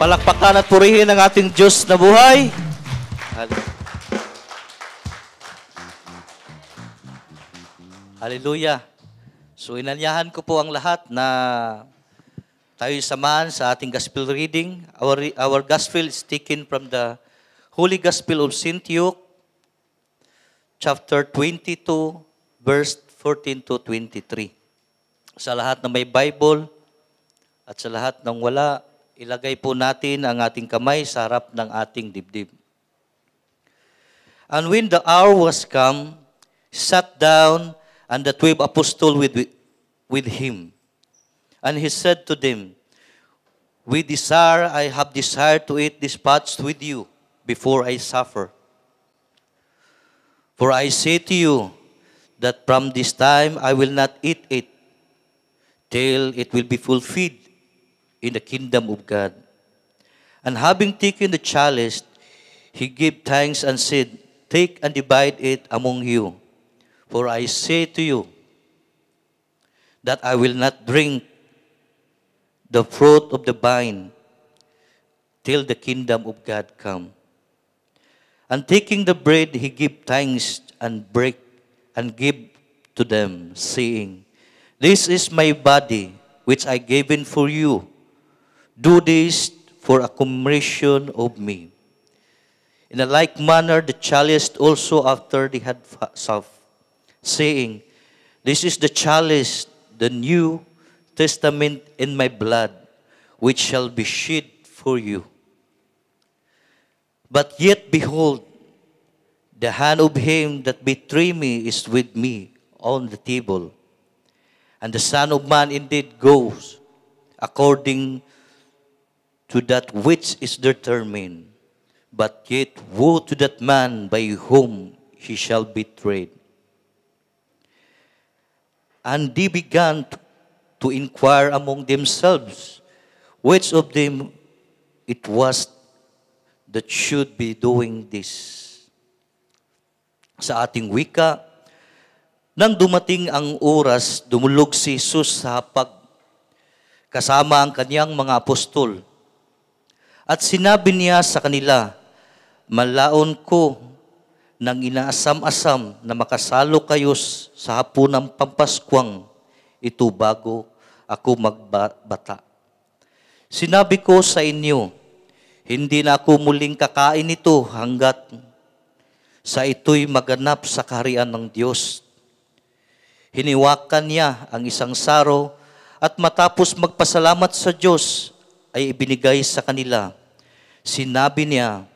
Palakpakan at purihin ang ating Diyos na buhay. Hallelujah. So inanyahan ko po ang lahat na tayo samahan sa ating gospel reading. Our gospel is taken from the Holy Gospel of St. Luke, chapter 22, verse 14 to 23. Sa lahat na may Bible at sa lahat ng wala, ilagay po natin ang ating kamay sa harap ng ating dibdib. And when the hour was come, sat down, and the 12 apostles with him. And he said to them, I have desired to eat this fast with you before I suffer. For I say to you, that from this time I will not eat it, till it will be fulfilled in the kingdom of God. And having taken the chalice, he gave thanks and said, Take and divide it among you. For I say to you, that I will not drink the fruit of the vine till the kingdom of God come. And taking the bread, he gave thanks and break and gave to them, saying, This is my body, which I given for you. Do this for a commemoration of me. In a like manner, the chalice also after they had supped, saying, This is the chalice, the New Testament in my blood, which shall be shed for you. But yet, behold, the hand of him that betrayed me is with me on the table. And the Son of Man indeed goes according to that which is determined. But yet, woe to that man by whom he shall be betrayed. And they began to inquire among themselves which of them it was that should be doing this. Sa ating wika, nang dumating ang oras, dumulog si Jesus sa hapag kasama ang kanyang mga apostol. At sinabi niya sa kanila, Malaon ko nang inaasam-asam na makasalo kayo sa hapunang pampaskwang ito bago ako magbata. Sinabi ko sa inyo, hindi na ako muling kakain ito hanggat sa ito'y maganap sa kaharian ng Diyos. Hiniwakan niya ang isang saro at matapos magpasalamat sa Diyos ay ibinigay sa kanila. Sinabi niya,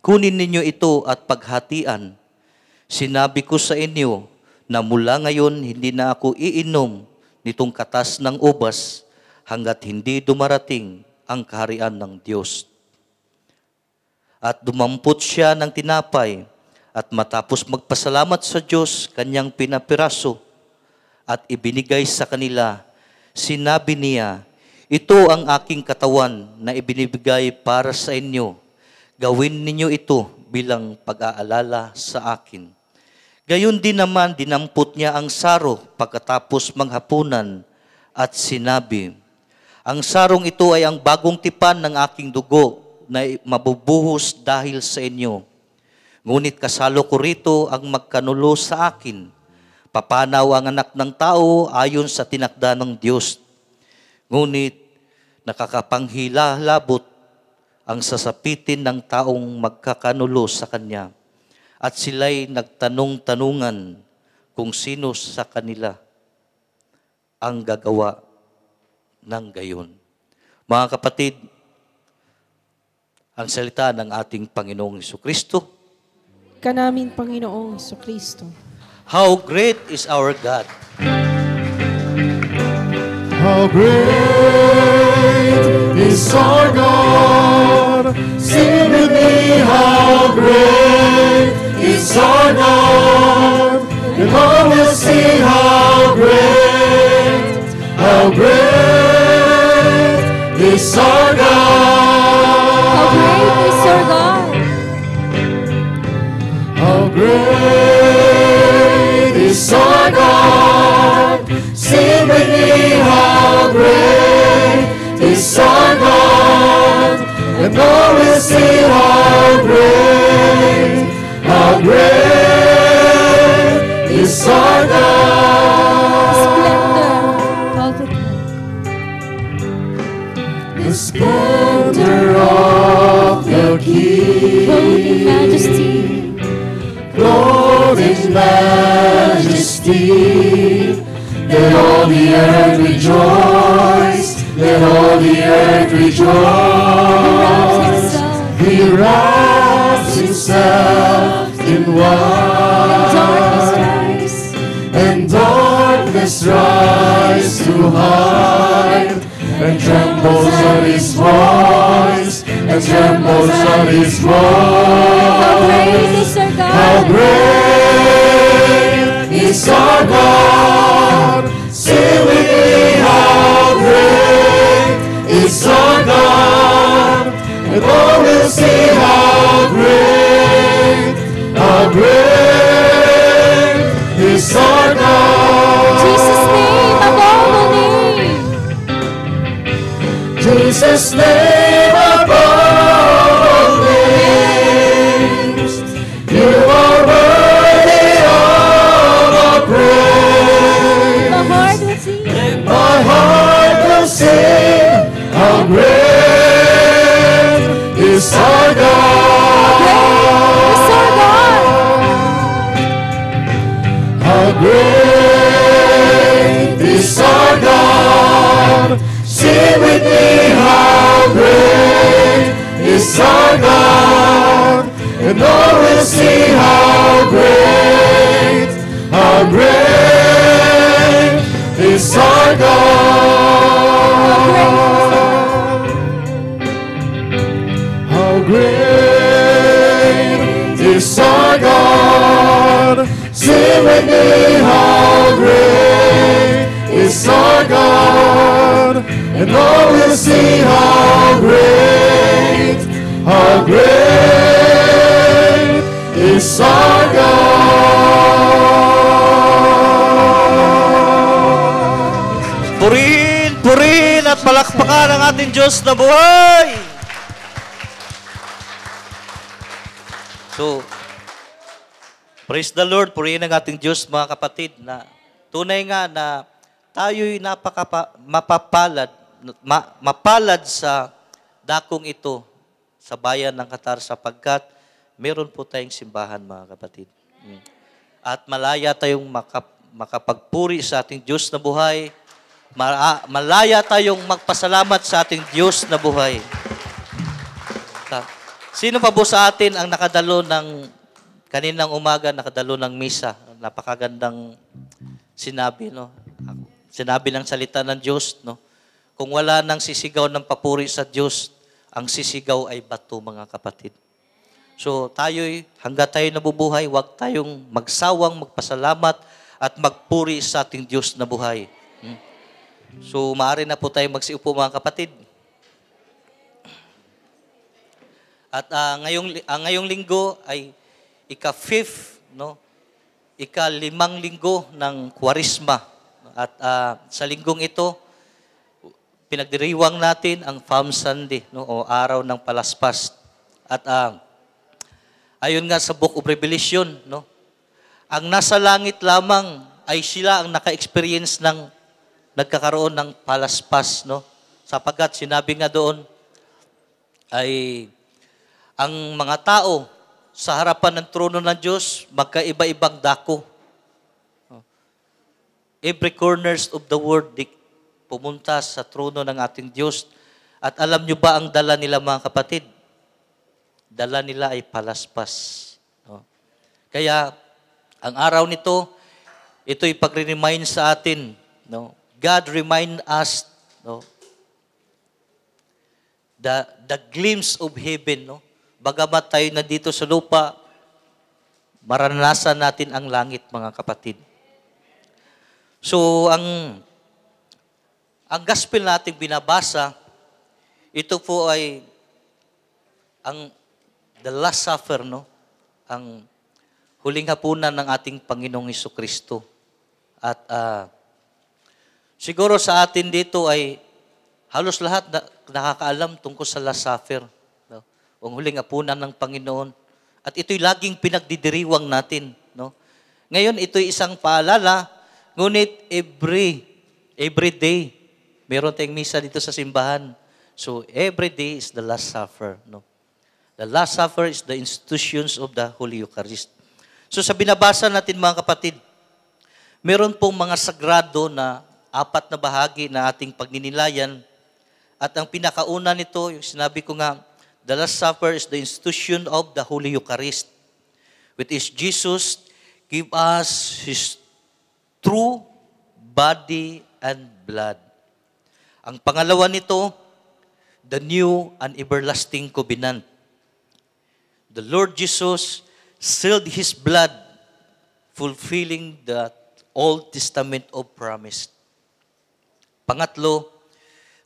Kunin ninyo ito at paghatian. Sinabi ko sa inyo na mula ngayon hindi na ako iinom nitong katas ng ubas hanggat hindi dumarating ang kaharian ng Diyos. At dumampot siya ng tinapay at matapos magpasalamat sa Diyos, kanyang pinapiraso at ibinigay sa kanila. Sinabi niya, Ito ang aking katawan na ibinibigay para sa inyo. Gawin ninyo ito bilang pag-aalala sa akin. Gayon din naman, dinampot niya ang saro pagkatapos maghapunan at sinabi, Ang sarong ito ay ang bagong tipan ng aking dugo na mabubuhos dahil sa inyo. Ngunit kasalo ko rito ang magkanulo sa akin. Papanaw ang anak ng tao ayon sa tinakda ng Diyos. Ngunit nakakapanghila-labot ang sasapitin ng taong magkakanulo sa kanya. At sila'y nagtanong-tanungan kung sino sa kanila ang gagawa ng gayon. Mga kapatid, ang salita ng ating Panginoong Jesucristo. Kanamin Panginoong Jesucristo. How great is our God! How great is our God! Sing with me, how great is our God! And all will see how great is our God! How great is our God! How great is our God! Sing with me, how great is our God! and all will see how great is our God. Splendor of the King. The splendor of the King, Clothed in majesty. clothed in majesty. Let all the earth rejoice. Let all the earth rejoice. He wraps himself in white, and darkness rise to hide, and trembles at his voice, and trembles at his voice. How great is our God? How great is our God? Sing with me, how great is our God? And all will see how great is our God. Jesus' name above all names. Jesus' name above all names. You are worthy of our praise. My heart will sing. My heart will sing how great is our God. Is our God. How great is our God. Sing with me, how great is our God. And all will see how great is our God. How great is our God. Sing with me, how great is our God. And all will see how great is our God. Purihin at palakpakan ang ating Diyos na buhay! So, praise the Lord, purihin ang ating Diyos, mga kapatid, na tunay nga na tayo'y mapalad sa dakong ito sa bayan ng Qatar sapagkat meron po tayong simbahan, mga kapatid. At malaya tayong makapagpuri sa ating Diyos na buhay. Malaya tayong magpasalamat sa ating Diyos na buhay. Sino pa po sa atin ang nakadalo ng kaninang umaga, nakadalo ng misa? Napakagandang sinabi, no? Sinabi ng salita ng Diyos, no? Kung wala nang sisigaw ng papuri sa Diyos, ang sisigaw ay bato, mga kapatid. So tayo'y, hanggat tayo nabubuhay, huwag tayong magsawang magpasalamat at magpuri sa ating Diyos na buhay. So maaari na po tayong magsiupo, mga kapatid. At ngayong linggo ay ika-5th, no? Ika-5 linggo ng Kwaresma. At sa linggong ito, pinagdiriwang natin ang Palm Sunday, no? O araw ng palaspas. At ayon nga sa Book of Revelation, no? Ang nasa langit lamang ay sila ang naka-experience ng nagkakaroon ng palaspas, no? Sapagkat sinabi nga doon ay ang mga tao sa harapan ng trono ng Diyos, magkaiba-ibang dako. Every corners of the world, pumunta sa trono ng ating Diyos. At alam nyo ba ang dala nila, mga kapatid? Dala nila ay palaspas. Kaya, ang araw nito, ito'y pag-remind sa atin. No? God remind us, no? the glimpse of heaven, no? Bagamat tayo na dito sa lupa, maranasan natin ang langit, mga kapatid. So, ang gospel nating binabasa, ito po ay the Last Supper, no? Ang huling hapunan ng ating Panginoong Hesukristo. At siguro sa atin dito ay halos lahat nakakaalam tungkol sa Last Supper. o ang huling apunan ng Panginoon. At ito'y laging pinagdidiriwang natin. No? Ngayon, ito'y isang paalala, ngunit every day, meron tayong misa dito sa simbahan. So, every day is the Last Supper. No? The Last Supper is the institutions of the Holy Eucharist. So, sa binabasa natin mga kapatid, meron pong mga sagrado na 4 na bahagi na ating pagninilayan. At ang pinakauna nito, yung sinabi ko nga, the Last Supper is the institution of the Holy Eucharist, which is Jesus give us His true body and blood. Ang pangalawa nito, the new and everlasting covenant. The Lord Jesus sealed His blood, fulfilling the Old Testament of promise. Pangatlo,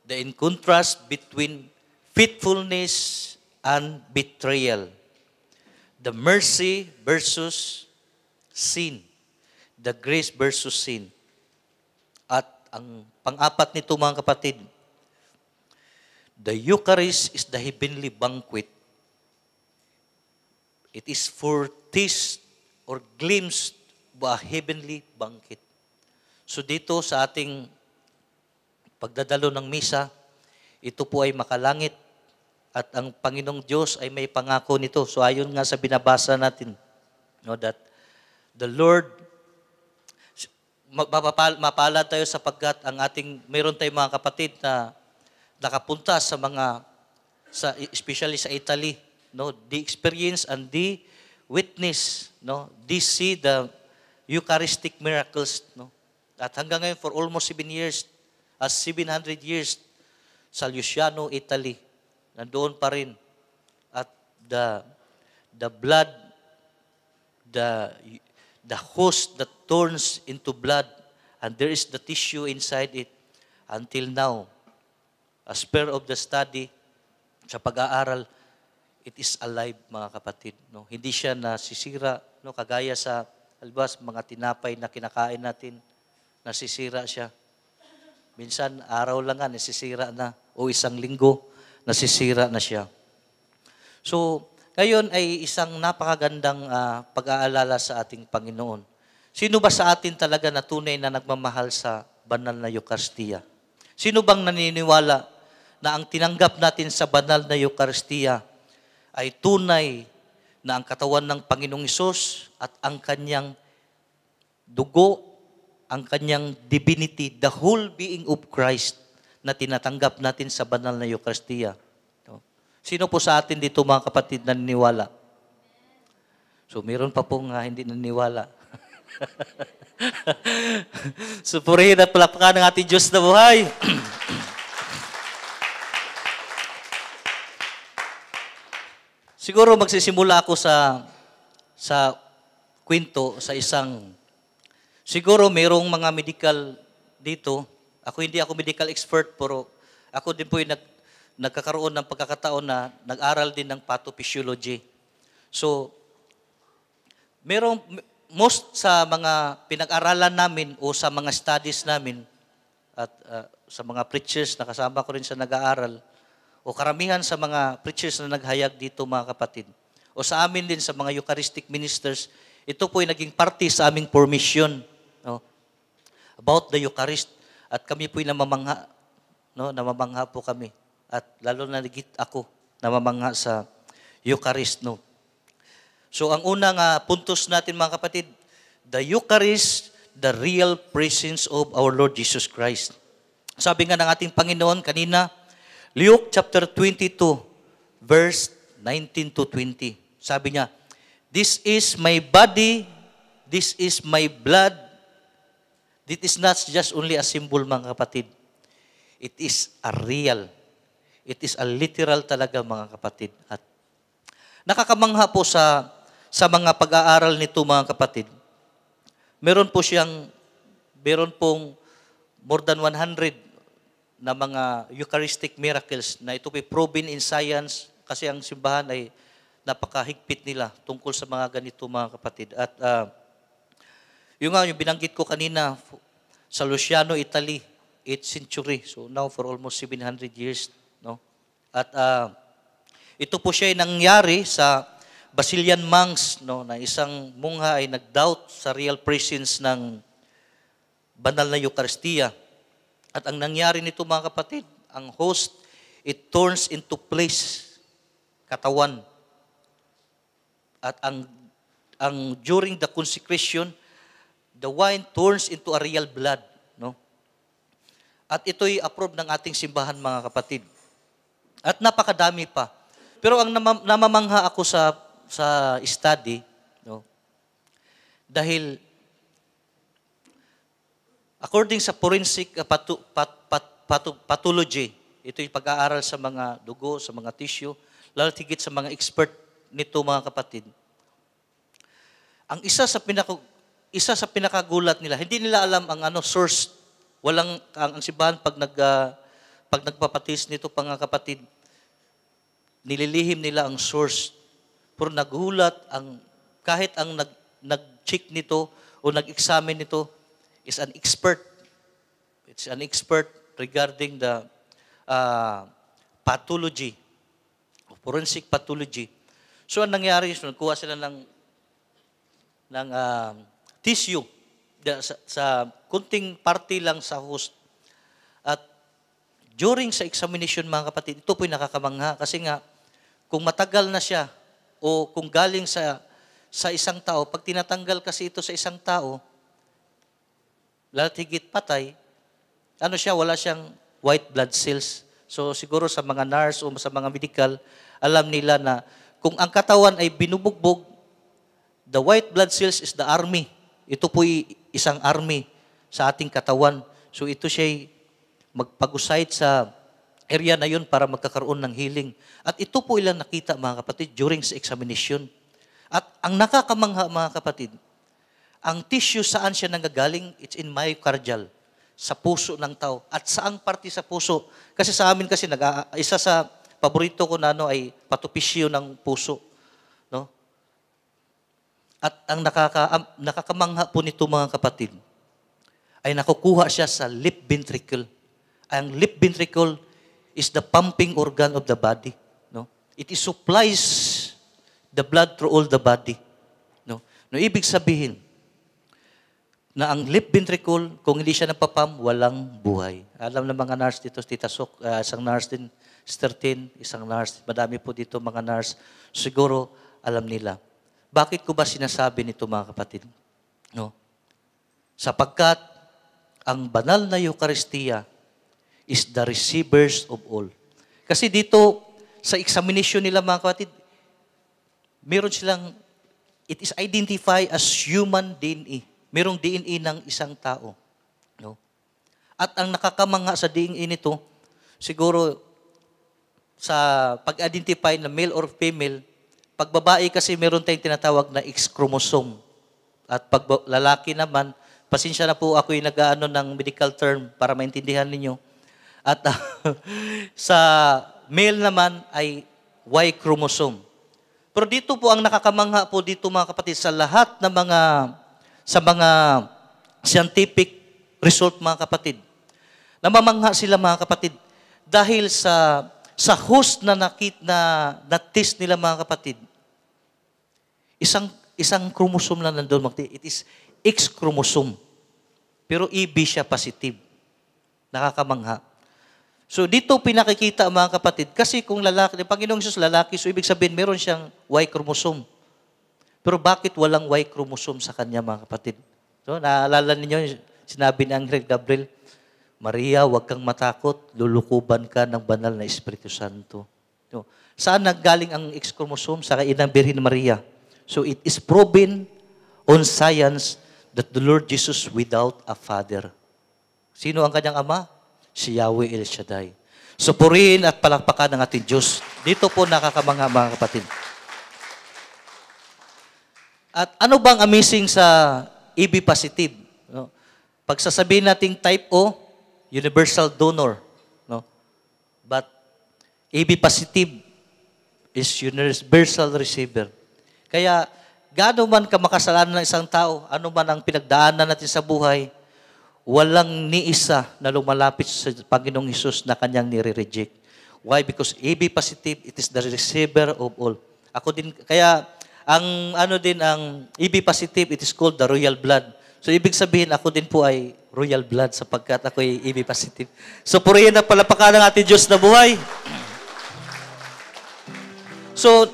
the in contrast between faithfulness and betrayal. The mercy versus sin. The grace versus sin. At ang pang-apat nito mga kapatid, the Eucharist is the heavenly banquet. It is foretaste or glimpse of a heavenly banquet. So dito sa ating pagdadalo ng misa, ito po ay makalangit at ang Panginoong Diyos ay may pangako nito. So ayon nga sa binabasa natin, no, that the Lord, mapalad tayo sapagkat ang ating, mayroon tayong mga kapatid na nakapunta sa especially sa Italy, no, the experience and the witness, no, they see the Eucharistic miracles, no. At hanggang ngayon for almost 700 years sa Luciano, Italy, nandoon pa rin. At the blood, the host that turns into blood, and there is the tissue inside it until now. As per of the study, sa pag-aaral, it is alive, mga kapatid. No? Hindi siya nasisira, no? Kagaya sa albas, mga tinapay na kinakain natin, nasisira siya. Minsan, araw lang nga, nasisira na. O isang linggo, nasisira na siya. So, ngayon ay isang napakagandang pag-aalala sa ating Panginoon. Sino ba sa atin talaga na tunay na nagmamahal sa banal na Eucharistia? Sino bang naniniwala na ang tinanggap natin sa banal na Eucharistia ay tunay na ang katawan ng Panginoong Hesus at ang kanyang dugo, ang kanyang divinity, the whole being of Christ na tinatanggap natin sa banal na Eucharistia. Sino po sa atin dito mga kapatid naniniwala? So, meron pa pong hindi naniniwala. So, purihin at palakpakan ng ating Diyos na buhay. Siguro magsisimula ako sa kwento sa isang, siguro mayroong mga medical dito. Hindi ako medical expert, pero ako din po yung nagkakaroon ng pagkakataon na nag-aral din ng pathophysiology. So, most sa mga pinag-aralan namin o sa mga studies namin at sa mga preachers na kasama ko rin sa nag-aaral o karamihan sa mga preachers na naghayag dito mga kapatid o sa amin din sa mga Eucharistic ministers, ito po ay naging parte sa aming formation, no, about the Eucharist. At kami po ay namamangha, no, namamangha po kami. At lalo na nagit ako, namamangha sa Eucharist, no. So ang unang puntos natin mga kapatid, the Eucharist, the real presence of our Lord Jesus Christ. Sabi nga ng ating Panginoon kanina, Luke chapter 22, verse 19 to 20. Sabi niya, this is my body, this is my blood. This is not just only a symbol mga kapatid. It is a real. It is a literal talaga mga kapatid. At nakakamangha po sa mga pag-aaral nito mga kapatid. Meron pong more than 100 na mga Eucharistic miracles na ito po proven in science kasi ang simbahan ay napakahigpit nila tungkol sa mga ganito mga kapatid. At yung binanggit ko kanina sa Luciano, Italy, 8th century. So now for almost 700 years, no? At Ito po siya ay nangyari sa Basilian monks, no, na isang mungha ay nag-doubt sa real presence ng banal na Eucharistia. At ang nangyari nito mga kapatid, ang host, it turns into place, katawan. At ang during the consecration, the wine turns into a real blood, no? At ito'y approve ng ating simbahan mga kapatid. At napakadami pa. Pero ang namamangha ako sa study, no? Dahil according sa forensic pathology, ito yung pag-aaral sa mga dugo, sa mga tissue, lalo tigit sa mga expert nito mga kapatid. Ang isa sa pinakagulat nila, hindi nila alam ang source. Ang simbahan pag nagpapatis nito mga kapatid, nililihim nila ang source. Pero nagulat kahit ang nag-check nito o nag-examine nito is an expert. It's an expert regarding the pathology, forensic pathology. So, ang nangyari is, nagkuha sila ng tissue sa kunting party lang sa host. At during sa examination, mga kapatid, ito po'y nakakamangha kasi nga, kung matagal na siya o kung galing sa isang tao, pag tinatanggal kasi ito sa isang tao, lahat higit patay, wala siyang white blood cells. So siguro sa mga nurse o sa mga medical, alam nila na kung ang katawan ay binubugbog, the white blood cells is the army. Ito po'y isang army sa ating katawan. So ito siya'y magpag-usite sa area na yun para magkakaroon ng healing. At ito po ilang nakita mga kapatid during sa examination. At ang nakakamangha mga kapatid, ang tissue saan siya nanggagaling, it's in myocardial, sa puso ng tao. At saang parte sa puso? Kasi sa amin kasi, isa sa paborito ko na ay patupisyo ng puso. No? At ang nakakamangha po nito mga kapatid, ay nakukuha siya sa left ventricle. Ang left ventricle is the pumping organ of the body. No? It supplies the blood through all the body. No? Ibig sabihin, na ang left ventricle, kung hindi siya nagpapam, walang buhay. Alam ng mga nurse dito, Tita Sok, isang nurse din, Sister Tin, isang nurse, madami po dito mga nurse, siguro alam nila. Bakit ko ba sinasabi nito mga kapatid? No? Sapagkat ang banal na Eucharistia is the receivers of all. Kasi dito, sa examination nila mga kapatid, meron silang, it is identified as human DNA. Merong DNA ng isang tao. No? At ang nakakamangha sa DNA nito, siguro sa pag-identify na male or female, pag babae kasi meron tayong tinatawag na X chromosome. At pag lalaki naman, pasensya na po ako yung nag-aano ng medical term para maintindihan ninyo. At sa male naman ay Y chromosome. Pero dito po ang nakakamangha po dito mga kapatid sa lahat ng mga scientific result mga kapatid. Namamangha sila mga kapatid dahil sa host na test nila mga kapatid. Isang chromosome lang nandoon. It is X chromosome. Pero EB siya positive. Nakakamangha. So dito pinakikita mga kapatid, kasi kung lalaki, ng Panginoong Jesus lalaki, so ibig sabihin meron siyang Y chromosome. Pero bakit walang Y chromosome sa kanya mga kapatid? So naalala ninyo, sinabi ni Angel Gabriel, Maria, huwag kang matakot, lulukuban ka ng banal na Espiritu Santo. So, saan naggaling ang X chromosome? Sa kainang Birhen Maria. So it is proven on science that the Lord Jesus without a father. Sino ang kanyang ama? Si Yahweh El Shaddai. So purihin at palakpakan ng ating Diyos. Dito po nakakamangha mga kapatid. At ano bang amazing sa EB positive? No? Pag sasabihin nating type O, universal donor. No? But EB positive is universal receiver. Kaya, gaano man ka makasalanan ng isang tao, ano man ang pinagdaanan natin sa buhay, walang ni isa na lumalapit sa Panginoong Hesus na kanyang nire-reject. Why? Because AB positive, it is the receiver of all. Ako din, kaya ang AB positive, it is called the royal blood. So ibig sabihin, ako din po ay royal blood sapagkat ako ay AB positive. So purihin na palapakan ng ating Diyos na buhay. So,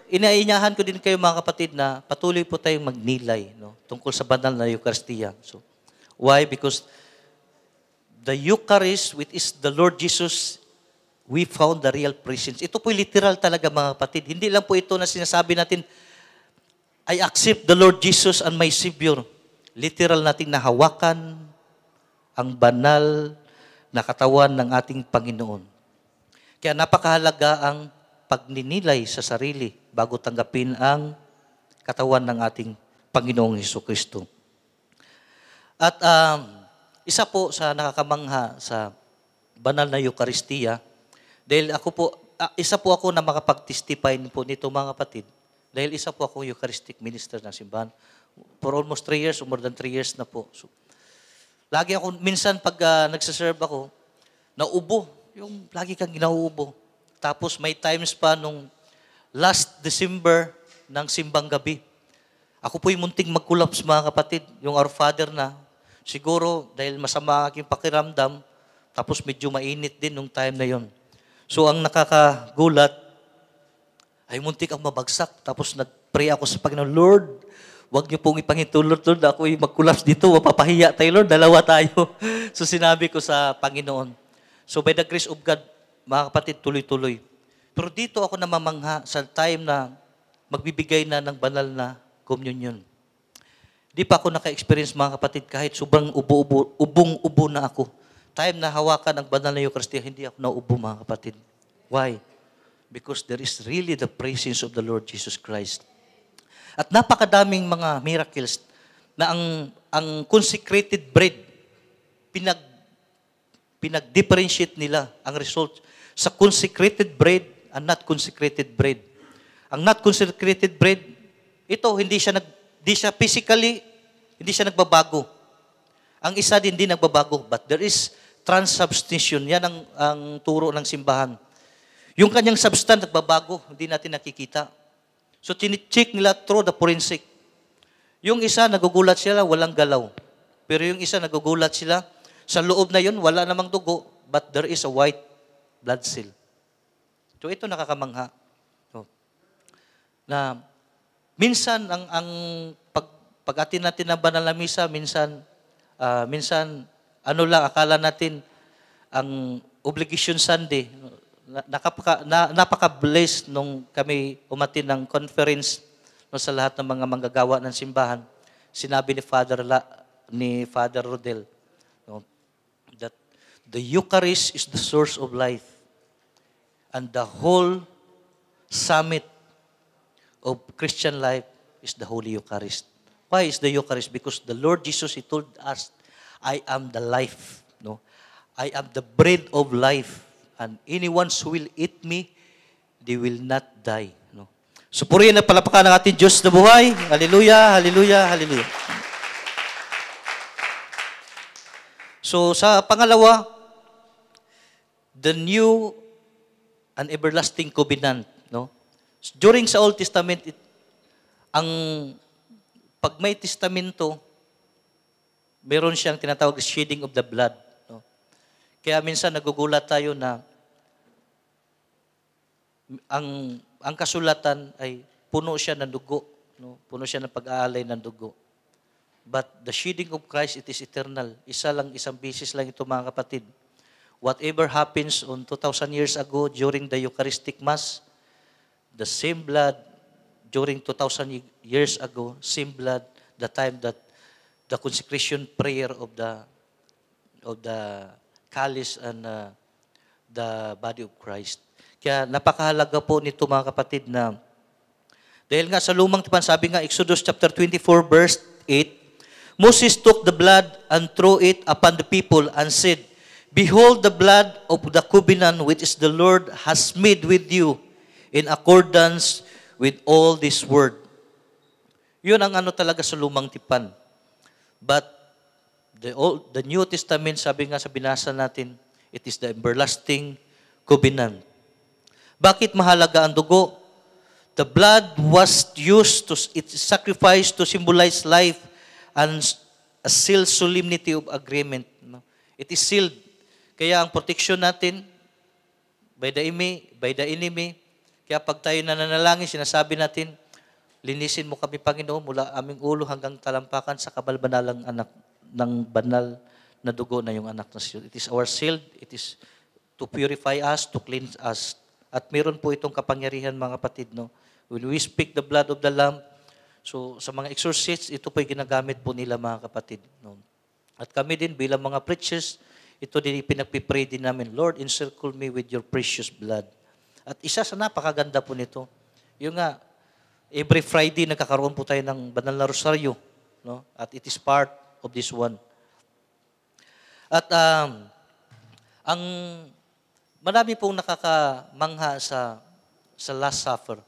inainyahan ko din kayo mga kapatid na patuloy po tayong magnilay tungkol sa banal na Eucharistia. So, why? Because the Eucharist, which is the Lord Jesus, we found the real presence. Ito po literal talaga mga kapatid. Hindi lang po ito na sinasabi natin, I accept the Lord Jesus and my Savior. Literal nating nahawakan ang banal na katawan ng ating Panginoon. Kaya napakahalaga ang pagninilay sa sarili bago tanggapin ang katawan ng ating Panginoong Hesukristo. At isa po sa nakakamangha sa banal na Eucharistia, dahil isa po ako na makapag-testify po nito mga kapatid, dahil isa po ako Eucharistic minister ng simbahan. For almost 3 years, more than 3 years na po. So, lagi ako, minsan pag nagsaserve ako, naubo. Yung lagi kang ginauubo. Tapos may times pa nung last December ng simbang gabi. Ako po'y munting mag-collapse mga kapatid. Yung Our Father na, siguro dahil masama ang aking pakiramdam, tapos medyo mainit din nung time na yon. So ang nakakagulat, ay muntik ang mabagsak. Tapos nag-pray ako sa Panginoon, Lord, huwag niyo pong ipangitulot, Lord. Ako'y mag-collapse dito, mapapahiya tayo, Lord. Dalawa tayo. So sinabi ko sa Panginoon. So by the grace of God, mga kapatid, tuloy-tuloy. Pero dito ako namamangha sa time na magbibigay na ng banal na communion. Di pa ako naka-experience, mga kapatid, kahit sobrang ubong-ubo na ako. Time na hawakan ang banal na Eucharistia, hindi ako naubo, mga kapatid. Why? Because there is really the presence of the Lord Jesus Christ. At napakadaming mga miracles na ang consecrated bread, pinag-differentiate nila ang result sa consecrated bread and not consecrated bread. Ang not consecrated bread, ito hindi siya physically, hindi siya nagbabago. Ang isa din nagbabago, but there is transubstantiation. Yan ang turo ng simbahan. Yung kanyang substance nagbabago, hindi natin nakikita. So tinicheck nila through the forensic. Yung isa nagugulat sila, walang galaw. Pero yung isa nagugulat sila, sa loob na yun, wala namang dugo, but there is a white blood cell. So ito nakakamangha. So, na minsan ang pag-atin natin ng banal na misa, minsan akala natin ang obligation Sunday. Napaka-blessed nung kami umatin ng conference sa lahat ng mga manggagawa ng simbahan. Sinabi ni Father Rodel, that the Eucharist is the source of life. And the whole summit of Christian life is the Holy Eucharist. Why is the Eucharist? Because the Lord Jesus, He told us, I am the life. No? I am the bread of life. And anyone who will eat me, they will not die. No? So purihin na palapakan ng ating Diyos na buhay. Hallelujah, hallelujah, hallelujah. So sa pangalawa, the new and everlasting covenant. No? During sa Old Testament, pag may testamento, meron siyang tinatawag shedding of the blood. No? Kaya minsan nagugulat tayo na ang kasulatan ay puno siya ng dugo. No? Puno siya ng pag-aalay ng dugo. But the shedding of Christ, it is eternal. Isang beses lang ito mga kapatid. Whatever happens on 2,000 years ago during the Eucharistic Mass, the same blood during 2,000 years ago, same blood, the time that the consecration prayer of the chalice and the body of Christ. Kaya napakahalaga po nito mga kapatid na dahil nga sa lumang tipan, sabi nga Exodus chapter 24 verse 8, Moses took the blood and threw it upon the people and said, Behold the blood of the covenant which is the Lord has made with you in accordance with all this word. Yun ang talaga sa lumang tipan. But the New Testament, sabi nga sa binasa natin, it is the everlasting covenant. Bakit mahalaga ang dugo? The blood was used to its sacrifice to symbolize life and a sealed solemnity of agreement. No? It is sealed. Kaya ang protection natin by the enemy, kaya pag tayo nananalangin, sinasabi natin, linisin mo kami, Panginoon, mula aming ulo hanggang talampakan sa kabalbanalang anak ng banal na dugo na yung anak na shield. It is our shield. It is to purify us, to cleanse us. At meron po itong kapangyarihan, mga kapatid, no? When we speak the blood of the Lamb, so sa mga exorcists, ito po'y ginagamit po nila, mga kapatid. No? At kami din, bilang mga preachers, ito din pinagpipray din namin, Lord, encircle me with your precious blood. At isa sa napakaganda po nito, yung nga, every Friday nagkakaroon po tayo ng banal na rosaryo. No? At it is part of this one. At ang marami pong nakakamangha sa Last Supper.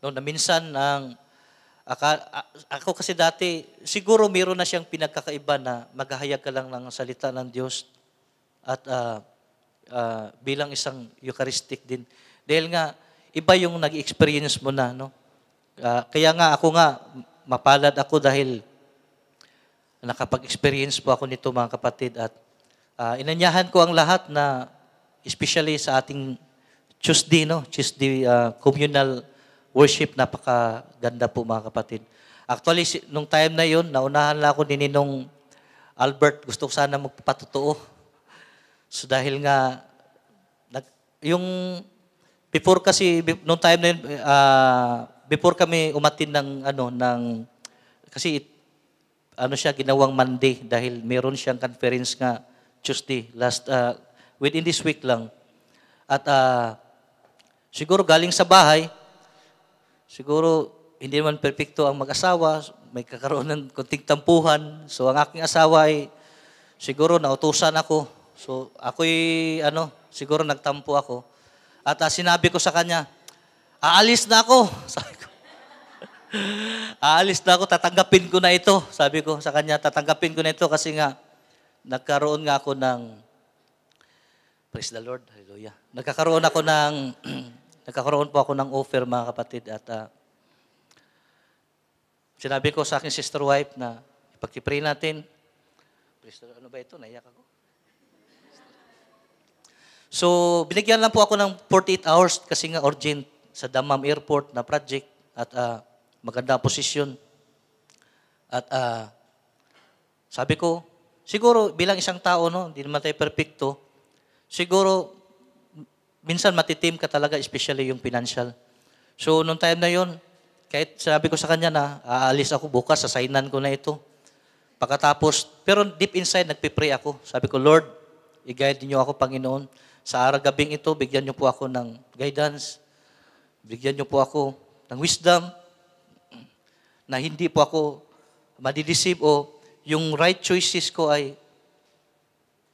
No, na minsan ako kasi dati, siguro meron na siyang pinagkakaiba na maghahayag ka lang ng salita ng Diyos at bilang isang Eucharistic din. Dahil nga, iba yung nag-experience mo na. No? Kaya nga ako nga, mapalad ako dahil nakapag-experience po ako nito, mga kapatid. At inanyahan ko ang lahat na, especially sa ating Tuesday, no? Tuesday communal worship, napakaganda po, mga kapatid. Actually, nung time na yun, naunahan lang ako ni Ninong Albert, gusto ko sana magpapatotoo. So dahil nga, yung before kasi, nung time na yun, before kami umatin kasi siya, ginawang Monday dahil meron siyang conference nga Tuesday, within this week lang. At siguro galing sa bahay, siguro hindi naman perfecto ang mag-asawa, may kakaroon ng konting tampuhan. So ang aking asawa ay siguro nautusan ako. So ako'y siguro nagtampo ako. At sinabi ko sa kanya, aalis na ako. Sabi ko, aalis na ako, tatanggapin ko na ito. Sabi ko sa kanya, tatanggapin ko na ito kasi nga nagkaroon nga ako ng praise the Lord, hallelujah. Nagkakaroon po ako ng offer, mga kapatid, at sinabi ko sa aking sister wife na ipag-pray natin. Praise the Lord. Ano ba ito? Naiyak ako. So, binigyan lang po ako ng 48 hours kasi nga urgent sa Dammam Airport na project at maganda ang posisyon. At sabi ko, siguro bilang isang tao, no, hindi naman tayo perfecto, siguro minsan matitim ka talaga, especially yung financial. So, nung time na yon, kahit sabi ko sa kanya na aalis ako bukas, sasainan ko na ito. Pagkatapos, pero deep inside, nagpipray ako. Sabi ko, Lord, i-guide niyo ako, Panginoon. Sa gabing ito, bigyan niyo po ako ng guidance. Bigyan niyo po ako ng wisdom na hindi po ako madideceive o yung right choices ko ay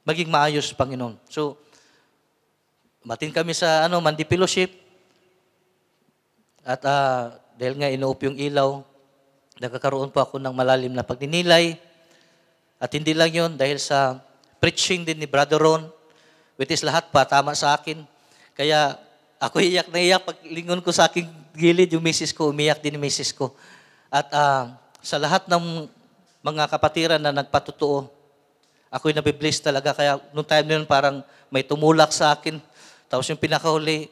maging maayos, Panginoon. So, matin kami sa Mandi Fellowship. At dahil nga inuup yung ilaw, nagkakaroon po ako ng malalim na pagninilay. At hindi lang yun, dahil sa preaching din ni Brother Ron, which is lahat pa, tama sa akin. Kaya ako iyak na iyak. Pag lingon ko sa aking gilid, yung misis ko, umiyak din yung misis ko. At sa lahat ng mga kapatiran na nagpatutuo, ako'y nabibless talaga. Kaya nung time na yun, parang may tumulak sa akin. Tapos yung pinakahuli,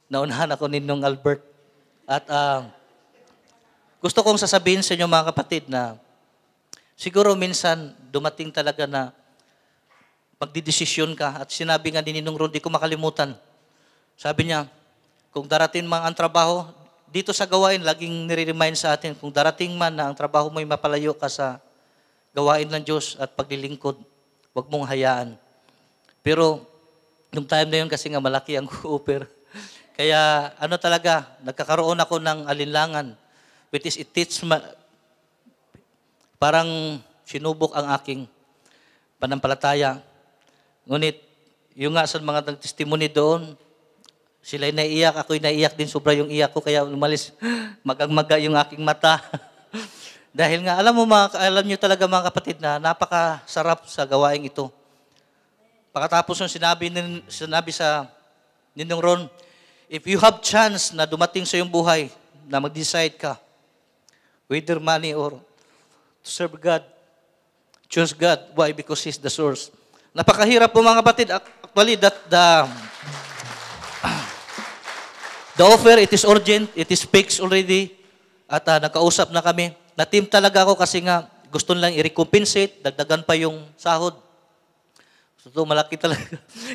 naunahan ako ni Ninong Albert. At gusto kong sasabihin sa inyo, mga kapatid, na siguro minsan dumating talaga na magdidesisyon ka. At sinabi nga ni Ninong Ron, di ko makalimutan. Sabi niya, kung darating man ang trabaho, dito sa gawain, laging nire-remind sa atin, kung darating man na ang trabaho mo'y mapalayo ka sa gawain ng Diyos at paglilingkod, huwag mong hayaan. Pero, nung time na yun kasi nga malaki ang offer. Kaya talaga, nagkakaroon ako ng alinlangan, which is parang sinubok ang aking panampalataya. Ngunit, yung nga sa mga nag-testimony doon, sila'y naiiyak, ako'y naiiyak din, sobra yung iyak ko, kaya umalis, magang-maga yung aking mata. Dahil nga, alam nyo talaga, mga kapatid, na napakasarap sa gawaing ito. Pagkatapos yung sinabi sa Ninong Ron, if you have chance na dumating sa iyong buhay, na mag-decide ka, whether money or to serve God, choose God. Why? Because He's the source. Napakahirap po mga kapatid. Actually, the offer, it is urgent, it is fixed already. At nakausap na kami. Na-team talaga ako kasi nga gusto nilang i-recompensate, dagdagan pa yung sahod. So, ito, malaki talaga.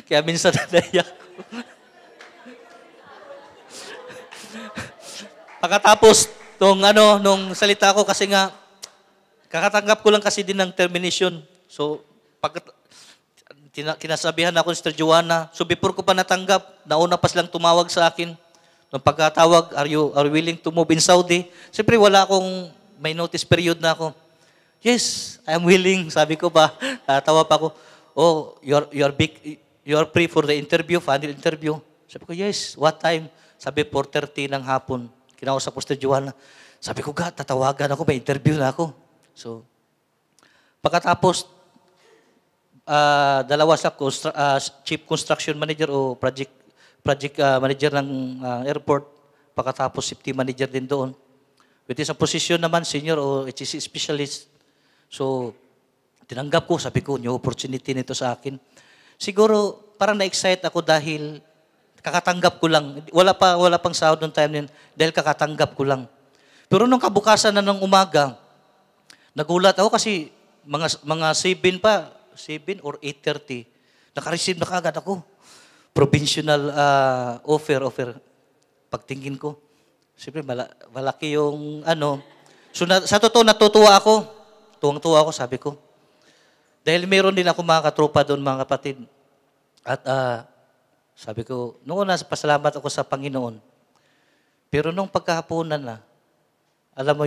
Kaya minsan naiyak ko. Pagkatapos, nung salita ko kasi nga, kakatanggap ko lang kasi din ng termination. So, kinasabihan ako ni Sister Joanna. So, before ko pa natanggap, nauna pa silang tumawag sa akin. Nung pagkatawag, are you willing to move in Saudi? Siyempre, may notice period na ako. Yes, I am willing. Sabi ko pa, tawa pa ako. Oh, you're free for the interview, final interview. Sabi ko, yes, what time? Sabi, 4:30 ng hapon. Kinausap ko Sister Joanna. Sabi ko, God, tatawagan ako, may interview na ako. So, pagkatapos, dalawa sa chief construction manager o project manager ng airport, pagkatapos safety manager din doon. With isang position naman, senior o HSC specialist. So, tinanggap ko, sabi ko, new opportunity nito sa akin. Siguro, parang na-excite ako dahil kakatanggap ko lang. Wala pang sahod noong time din dahil kakatanggap ko lang. Pero nung kabukasan na ng umaga, nagulat ako kasi mga 7 or 8:30, naka-receive na kaagad ako. Provincial offer. Pagtingin ko, siyempre malaki yung So sa totoo, natutuwa ako. Tuwang-tuwa ako, sabi ko. Dahil meron din ako mga katropa doon, mga kapatid. At sabi ko, noong una, pasalamat ako sa Panginoon. Pero nung pagkahaponan na, alam mo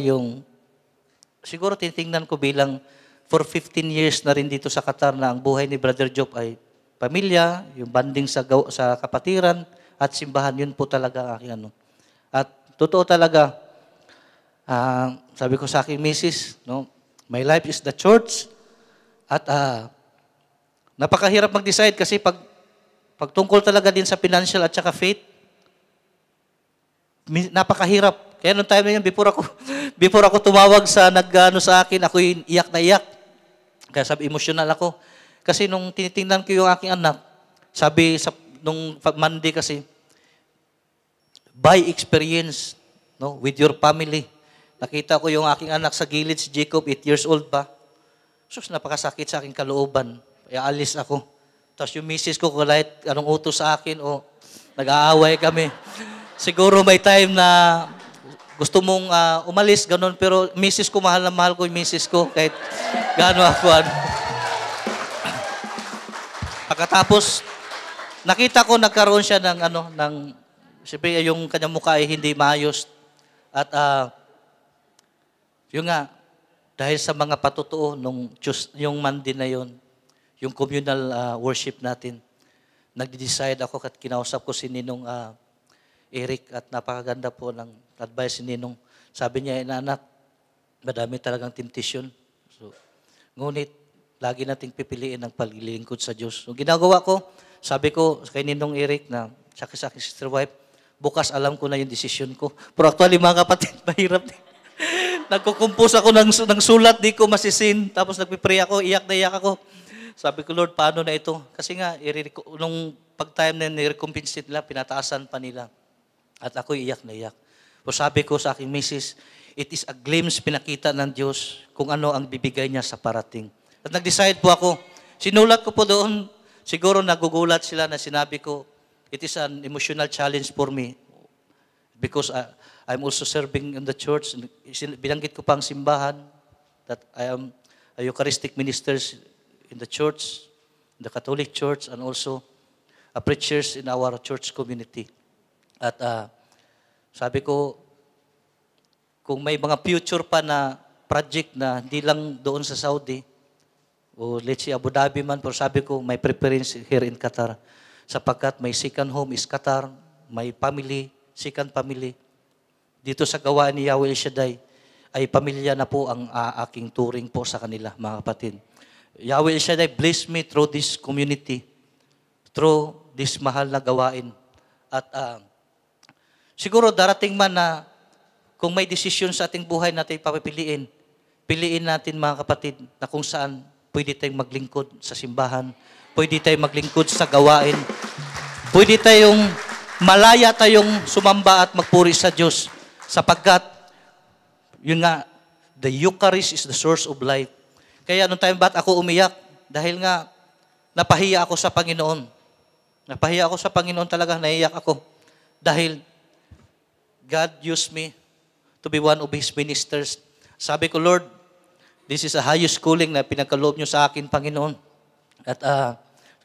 siguro titingnan ko bilang for 15 years na rin dito sa Qatar na ang buhay ni Brother Job ay pamilya, yung banding sa kapatiran, at simbahan, yun po talaga ang aking At totoo talaga, sabi ko sa aking misis, my life is the church. At napakahirap mag-decide kasi pag tungkol talaga din sa financial at saka faith, napakahirap. Kaya nung time na yun, before ako tumawag sa sa akin, ako yung iyak na iyak. Kaya sabi, emotional ako. Kasi nung tinitingnan ko yung aking anak, sabi, nung Monday kasi, by experience, with your family. Nakita ko yung aking anak sa gilid, si Jacob, 8 years old pa. Sus, napakasakit sa aking kalooban. Kaya alis ako. Tapos yung misis ko, kahit anong utos sa akin, nag-aaway kami. Siguro may time na gusto mong umalis, ganun. Pero misis ko, mahal na mahal ko yung misis ko. Kahit gano'n ako. Pagkatapos, nakita ko nagkaroon siya ng siyempre yung kanyang mukha ay hindi maayos. At yun nga, dahil sa mga patutuo yung Monday na yun, yung communal worship natin, nag-decide ako at kinausap ko si Ninong Eric at napakaganda po ng advice ni Ninong. Sabi niya, anak, madami talagang temptation. So, ngunit, lagi nating pipiliin ang paglilingkod sa Diyos. So, ginagawa ko, sabi ko kay Ninong Eric na, tsaka sa aking sister wife, bukas alam ko na yung decision ko. Pero actually, mga kapatid, mahirap din. Nagkukumpos ako ng sulat, di ko masisin. Tapos nagpipray ako, iyak na iyak ako. Sabi ko, Lord, paano na ito? Kasi nga, nung pag-time na nire-compensate nila, pinataasan pa nila. At ako iyak na iyak. So sabi ko sa aking misis, it is a glimpse pinakita ng Diyos kung ano ang bibigay niya sa parating. At nag-decide po ako. Sinulat ko po doon. Siguro nagugulat sila na sinabi ko, it is an emotional challenge for me. Because I'm also serving in the church. Binanggit ko pang simbahan that I am a Eucharistic ministers in the church, in the Catholic Church, and also a preachers in our church community. At sabi ko, kung may mga future pa na project na hindi lang doon sa Saudi, o let's say Abu Dhabi man, pero sabi ko, may preference here in Qatar. Sapagkat may second home is Qatar, may family, second family. Dito sa gawain ni Yahweh El Shaddai, ay pamilya na po ang aking turing po sa kanila, mga kapatid. Yahweh El Shaddai bless me through this community, through this mahal na gawain. At siguro darating man na kung may desisyon sa ating buhay natin papipiliin, piliin natin mga kapatid na kung saan pwede tayong maglingkod sa simbahan, pwede tayong maglingkod sa gawain, pwede tayong malaya tayong sumamba at magpuri sa Diyos sapagkat yun nga, the Eucharist is the source of life. Kaya nung time ba't ako umiyak dahil nga napahiya ako sa Panginoon. Napahiya ako sa Panginoon talaga, naiyak ako dahil God used me to be one of His ministers. Sabi ko, Lord, this is a highest calling na pinagkaloob niyo sa akin, Panginoon. At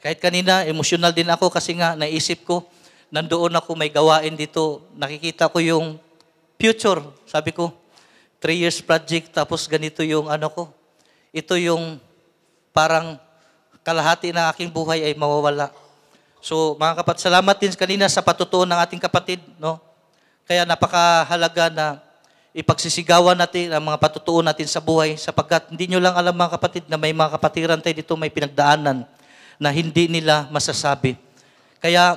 kahit kanina, emosyonal din ako kasi nga naisip ko, nandoon ako may gawain dito. Nakikita ko yung future. Sabi ko, 3 years project, tapos ganito yung ano ko. Ito yung parang kalahati ng aking buhay ay mawawala. So, mga kapatid, salamat din kanina sa patutuon ng ating kapatid, no? Kaya napakahalaga na ipagsisigawan natin ang mga patutuon natin sa buhay sapagkat hindi nyo lang alam mga kapatid na may mga kapatiran tayo dito may pinagdaanan na hindi nila masasabi. Kaya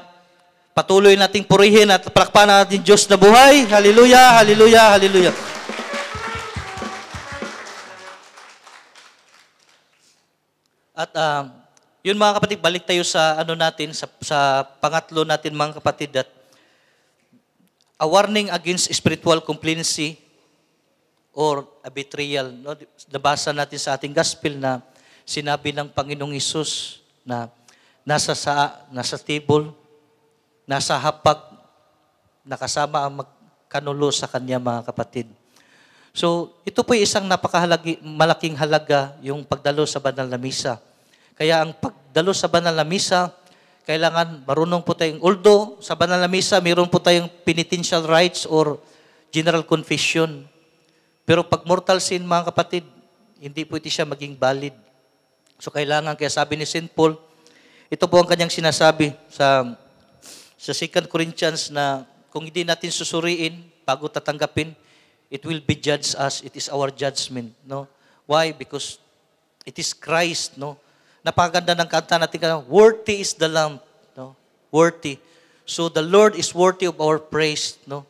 patuloy nating purihin at palakpakan natin Diyos na buhay. Hallelujah, hallelujah, hallelujah. At yun mga kapatid, balik tayo sa ano natin, sa pangatlo natin mga kapatid, that a warning against spiritual complacency or a betrayal. No? Nabasa natin sa ating gospel na sinabi ng Panginoong Hesus na nasa table, nasa hapag, nakasama ang magkanulo sa kanya mga kapatid. So, ito po isang malaking halaga yung pagdalo sa banal na misa. Kaya ang pagdalo sa banal na misa, kailangan marunong po tayong, although sa banal na misa, mayroon po tayong penitential rites or general confession. Pero pag mortal sin, mga kapatid, hindi pwede siya maging valid. So kailangan, kaya sabi ni St. Paul, ito po ang kanyang sinasabi sa 2 Corinthians na kung hindi natin susuriin bago tatanggapin, it will be judged as it is our judgment. No? Why? Because it is Christ. No? Napakaganda ng kanta natin, worthy is the Lamb. No? Worthy. So the Lord is worthy of our praise. No?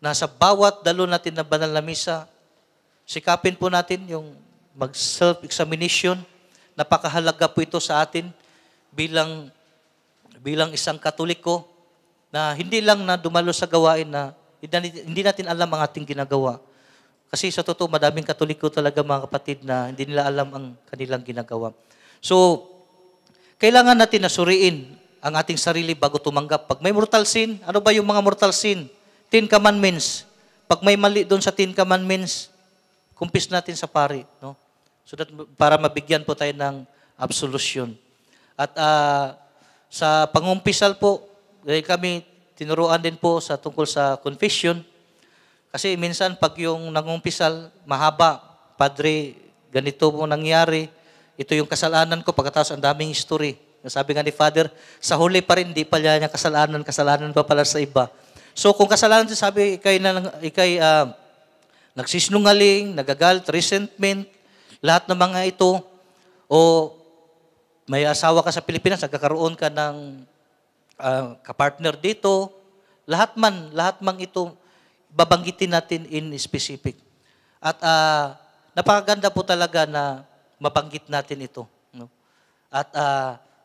Nasa bawat dalo natin na banal na misa, sikapin po natin yung mag-self-examination. Napakahalaga po ito sa atin bilang isang Katoliko na hindi lang na dumalo sa gawain na hindi natin alam ang ating ginagawa. Kasi sa totoo, madaming Katoliko talaga mga kapatid na hindi nila alam ang kanilang ginagawa. So, kailangan natin na suriin ang ating sarili bago tumanggap. Pag may mortal sin, ano ba yung mga mortal sin? 10 Commandments. Pag may mali doon sa 10 Commandments, kumpis natin sa pari. No? So that, para mabigyan po tayo ng absolution. At sa pangumpisal po, kami tinuruan din po sa tungkol sa confession. Kasi minsan pag yung nangumpisal, mahaba, Padre, ganito po nangyari, ito yung kasalanan ko, pagkatapos ang daming history. Sabi nga ni Father, sa huli pa rin, di pala niya kasalanan pa pala sa iba. So kung kasalanan, sabi, ikay nagsisinungaling, nagagalit, resentment, lahat ng mga ito, o may asawa ka sa Pilipinas, nagkakaroon ka ng kapartner dito, lahat mang ito, babanggitin natin in specific. At napakaganda po talaga na mabanggit natin ito. No? At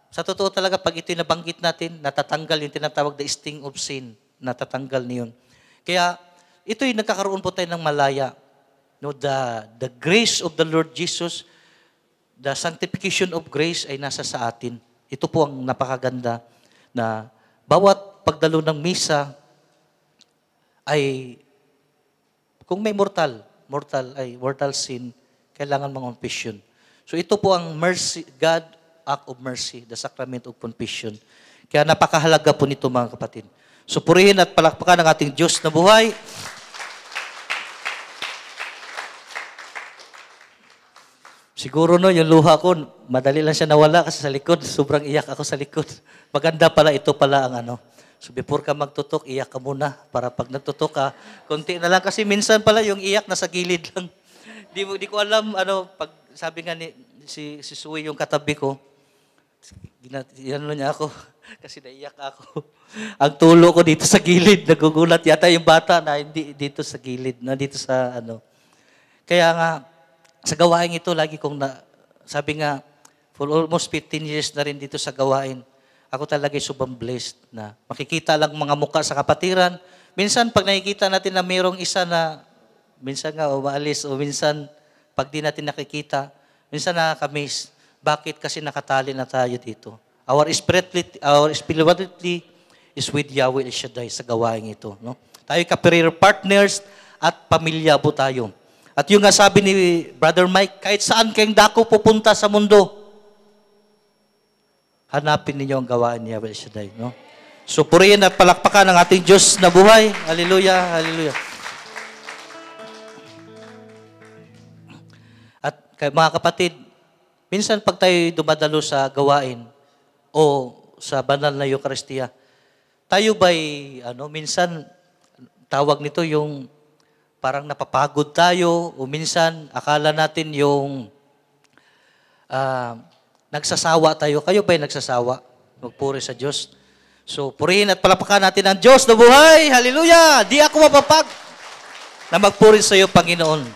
sa totoo talaga, pag ito nabanggit natin, natatanggal yung tinatawag na sting of sin. Natatanggal niyon. Kaya ito'y nagkakaroon po tayo ng malaya. No, the grace of the Lord Jesus, the sanctification of grace ay nasa sa atin. Ito po ang napakaganda na bawat pagdalo ng misa ay kung may mortal sin, kailangan mag-confession. So ito po ang mercy, God act of mercy, the sacrament of confession. Kaya napakahalaga po nito mga kapatid. So purihin at palakpakan ng ating Diyos na buhay. Siguro no, yung luha ko, madali lang siya nawala kasi sa likod, sobrang iyak ako sa likod. Maganda pala, ito pala ang ano. So before ka magtutok, iyak ka muna para pag nagtutok ka, konti na lang kasi minsan pala yung iyak nasa gilid lang. Di ko alam, pag sabi nga si Suwi yung katabi ko, ginano niya ako, Kasi naiyak ako. Ang tulo ko dito sa gilid, nagugulat yata yung bata na hindi dito sa gilid, na dito sa ano. Kaya nga, sa gawain ito, lagi kong sabi nga, for almost 15 years na rin dito sa gawain, ako talaga sobrang blessed na makikita lang mga muka sa kapatiran. Minsan, pag nakikita natin na mayroong isa na, minsan nga umaalis, o minsan, pag di natin nakikita, minsan nakakamiss. Bakit? Kasi nakatali na tayo dito. Our spirituality is with Yahweh El Shaddai sa gawain ito. No? Tayo career partners at pamilya po tayo. At yung nga sabi ni Brother Mike, kahit saan kayong dako pupunta sa mundo, hanapin ninyo ang gawain ni Yahweh El Shaddai. No? So purihin at palakpakan ang ating Diyos na buhay. Hallelujah, hallelujah. At mga kapatid, minsan pag tayo dumadalo sa gawain o sa banal na Eucharistia, tayo ba'y, minsan, tawag nito yung parang napapagod tayo o minsan akala natin yung nagsasawa tayo. Kayo ba'y nagsasawa? Magpuri sa Diyos. So, purihin at palapakan natin ang Diyos na buhay. Hallelujah! Di ako mapapag na magpuri sa iyo, Panginoon.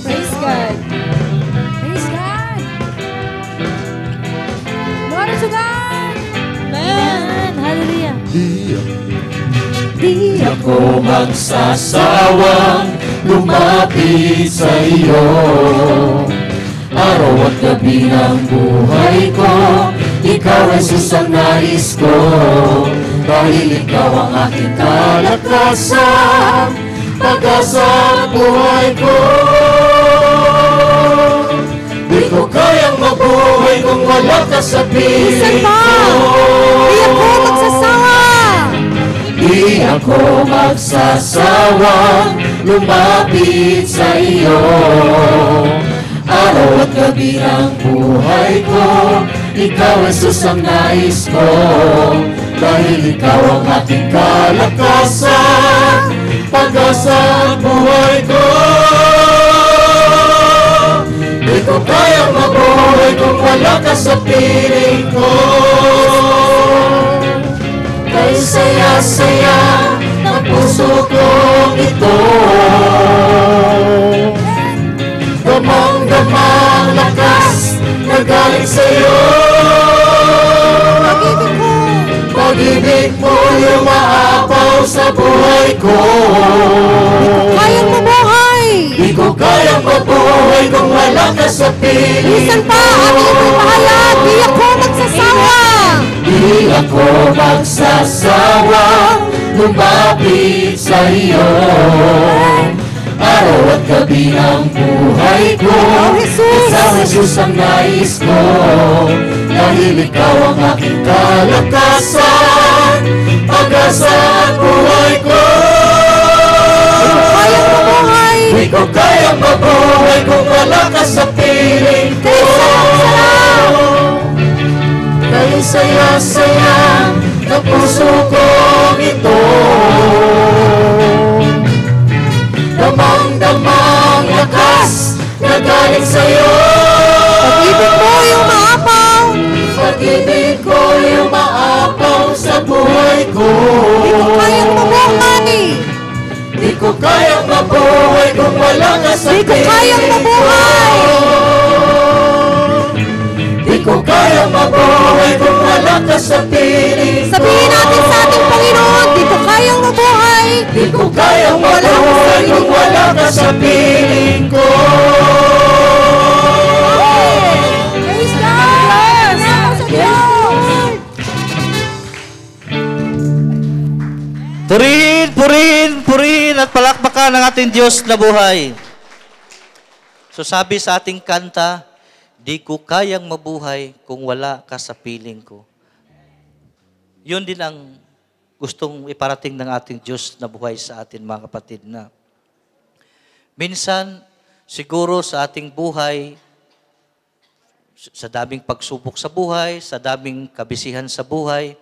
Praise God. Praise God. Glory to God. Amen. Hallelujah. Di ako magsasawang lumapit sa iyo. Araw at gabi ng buhay ko, ikaw Jesus ang nais ko. Dahil ikaw ang aking kalakasan, pag-asa at buhay ko. Di ko kayang mabuhay kung wala ka sa piling ko. Di ako magsasawa. Di ako magsasawang lumapit sa iyo. Araw at gabi ng buhay ko, ikaw Jesus ang nais ko. Dahil ikaw ang aking kalakasan, pag-asa at buhay ko. Di ko kayang mabuhay kung wala ka sa piling ko. Kay saya-saya ng puso kong ito, damang-damang lakas na galing sa'yo. Pag-ibig mo yung maapaw sa buhay ko. Kayang mabuhay. Di ko kayang mabuhay kung wala ka sa piling Minsan pa ang iyong pahayag, di ako magsasawa. Di ako magsasawa lumapit sa iyo. Araw at gabi ng buhay ko, ikaw Jesus ang nais ko. Dahil ikaw ang aking kalakasan, pag-asa at buhay ko. Kayang mabuhay. Di ko kayang mabuhay kung wala ka sa piling ko. Kaya saya-saya ng puso kong ito, damang-damang lakas na galing sa'yo. Pag-ibig mo yung maapaw. Pag-ibig ko yung maapaw sa buhay ko. Di ko kayang mabuhay. Di ko kayang mabuhay kung wala ka sa Di ko kayang piling ko. mabuhay. Di ko kayang mabuhay kung wala ka sa piling ko. Sabihin natin sa ating Panginoon, di ko kayang mabuhay. Di ko kayang mabuhay kung wala ka sa piling ko. Praise God! Salamat sa Diyos! Purihin, purihin, purihin at palakpakan ng ating Diyos na buhay. So sabi sa ating kanta, di ko kayang mabuhay kung wala ka sa piling ko. Yun din ang gustong iparating ng ating Diyos na buhay sa atin, mga kapatid, na minsan, siguro sa ating buhay, sa daming pagsubok sa buhay, sa daming kabisihan sa buhay,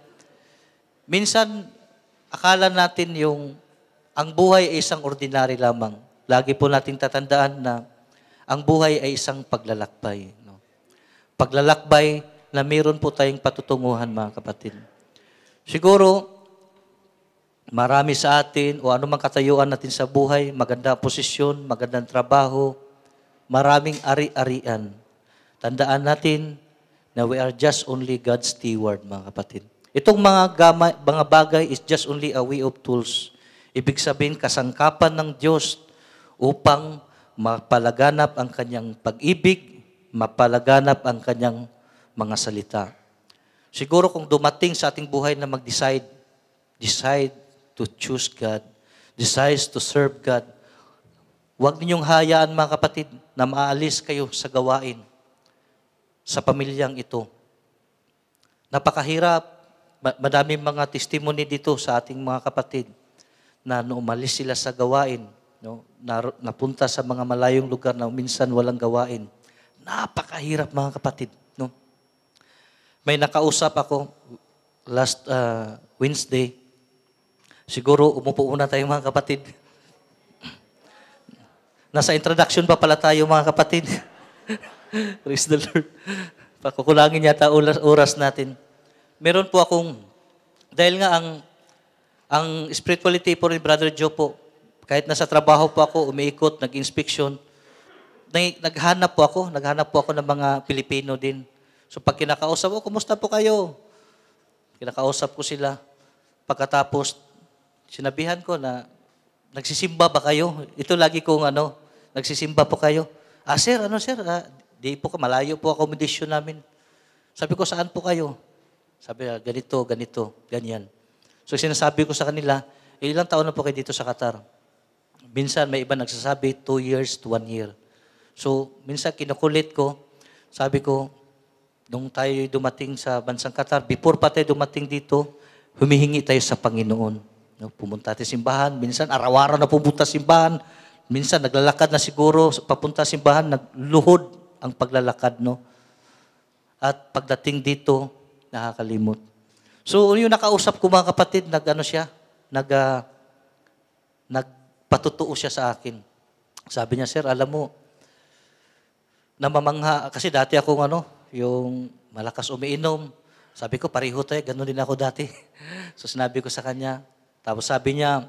minsan, akala natin ang buhay ay isang ordinary lamang. Lagi po nating tatandaan na ang buhay ay isang paglalakbay. No? Paglalakbay na meron po tayong patutunguhan, mga kapatid. Siguro, marami sa atin o anumang katayuan natin sa buhay, magandang posisyon, magandang trabaho, maraming ari-arian. Tandaan natin na we are just only God's steward, mga kapatid. Itong mga bagay is just only a way of tools. Ibig sabihin, kasangkapan ng Diyos upang mapalaganap ang kanyang pag-ibig, mapalaganap ang kanyang mga salita. Siguro kung dumating sa ating buhay na decide to choose God, decides to serve God, huwag ninyong hayaan, mga kapatid, na maalis kayo sa gawain sa pamilyang ito. Napakahirap. Madaming mga testimony dito sa ating mga kapatid na umalis sila sa gawain, no? Napunta sa mga malayong lugar na minsan walang gawain. Napakahirap, mga kapatid. No? May nakausap ako last Wednesday. Siguro umupo muna tayo, mga kapatid. Nasa introduction pa pala tayo, mga kapatid. Praise the Lord. Pakukulangin yata oras natin. Meron po akong, dahil nga ang spirituality po ni Brother Joe po, kahit nasa trabaho po ako, umiikot, nag-inspection, naghanap po ako ng mga Pilipino din. So pag kinakausap ko, kumusta po kayo? Kinakausap ko sila. Pagkatapos, sinabihan ko na, nagsisimba ba kayo? Ito lagi kong nagsisimba po kayo. Sir, sir? Di po malayo po accommodation namin. Sabi ko, saan po kayo? Sabi, ganito, ganyan. So sinasabi ko sa kanila, ilang taon na po kayo dito sa Qatar? Minsan may iba nagsasabi, 2 years to 1 year. So minsan kinukulit ko, sabi ko, nung tayo dumating sa bansang Qatar, before pa tayo dumating dito, humihingi tayo sa Panginoon. No, pumunta tayo simbahan, minsan araw-araw na pumunta simbahan, minsan naglalakad na siguro, papunta simbahan, nagluhod ang paglalakad, no? At pagdating dito, nakakalimot. So, yung nakausap ko, mga kapatid, nagpatutuo siya sa akin. Sabi niya, sir, alam mo, namamangha, kasi dati akong yung malakas umiinom. Sabi ko, pareho tayo, ganun din ako dati. So, sinabi ko sa kanya, tapos sabi niya,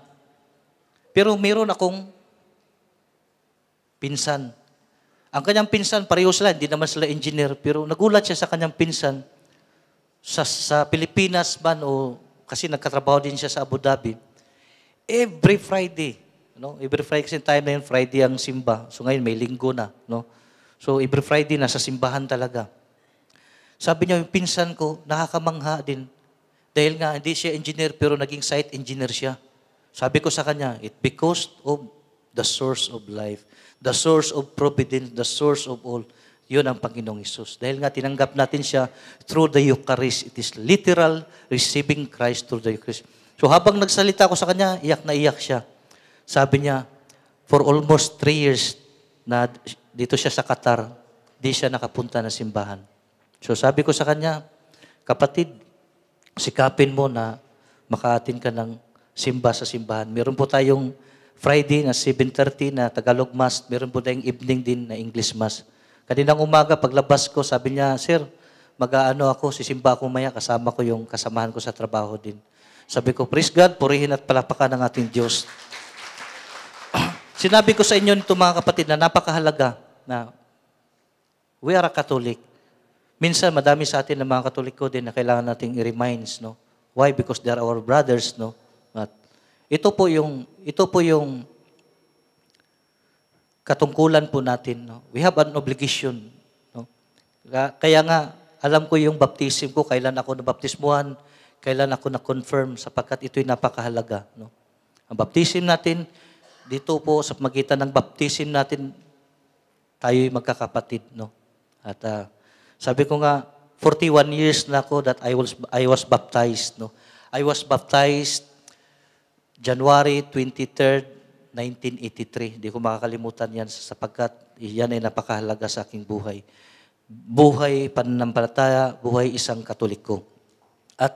pero meron akong pinsan. Ang kanyang pinsan, pareho sila, hindi naman sila engineer, pero nagulat siya sa kanyang pinsan, sa Pilipinas man o kasi nagkatrabaho din siya sa Abu Dhabi. Every Friday, every Friday kasi time na yun, Friday ang simba. So ngayon may linggo na, no? So every Friday nasa simbahan talaga. Sabi niya, yung pinsan ko, nakakamangha din. Dahil nga hindi siya engineer pero naging site engineer siya. Sabi ko sa kanya, it because of the source of life, the source of providence, the source of all. Yun ang Panginoong Hesus. Dahil nga tinanggap natin siya through the Eucharist. It is literal receiving Christ through the Eucharist. So habang nagsalita ko sa kanya, iyak na iyak siya. Sabi niya, for almost 3 years na dito siya sa Qatar, di siya nakapunta na simbahan. So sabi ko sa kanya, kapatid, sikapin mo na makaatin ka ng simba sa simbahan. Meron po tayong Friday na 7:30 na Tagalog Mass. Meron po tayong evening din na English Mass. Kaninang umaga, paglabas ko, sabi niya, sir, sisimba ako maya, kasama ko yung kasamahan ko sa trabaho din. Sabi ko, praise God, purihin at palapakan ng ating Diyos. Sinabi ko sa inyo nito, mga kapatid, na napakahalaga na we are a Catholic. Minsan, madami sa atin ng mga Katoliko din na kailangan nating i-reminds, no? Why? Because they are our brothers, no? At ito po yung katungkulan po natin, no? We have an obligation, no? Kaya nga, alam ko yung baptism ko, kailan ako nabaptismuhan, kailan ako na-confirm, sapagkat ito'y napakahalaga, no? Ang baptism natin, dito po sa magitan ng baptism natin, tayo'y magkakapatid, no? At sabi ko nga, 41 years na ako that I was baptized, no? I was baptized January 23rd, 1983. Hindi ko makakalimutan yan sapagkat yan ay napakahalaga sa aking buhay. Buhay pananampalataya, buhay isang Katoliko. At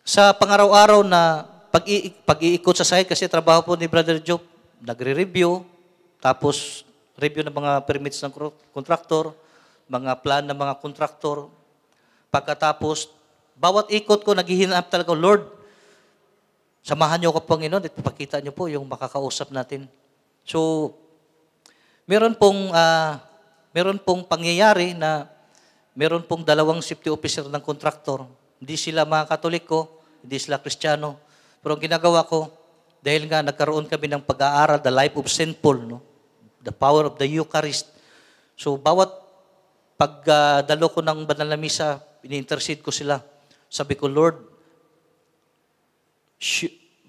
sa pangaraw-araw na pag-iikot sa site, kasi trabaho po ni Brother Job, nagre-review, tapos review ng mga permits ng kontraktor, mga plan ng mga kontraktor. Pagkatapos, bawat ikot ko, naghihinap talaga, Lord, samahan niyo ako, Panginoon, at papakita niyo po yung makakausap natin. So, meron pong pangyayari na meron pong dalawang safety officer ng kontraktor. Hindi sila mga Katoliko, hindi sila Kristiyano. Pero ang ginagawa ko, dahil nga nagkaroon kami ng pag-aaral, the life of St. Paul, no? The power of the Eucharist. So, bawat pagdalo ko ng banal na misa, ini-intercede ko sila. Sabi ko, Lord,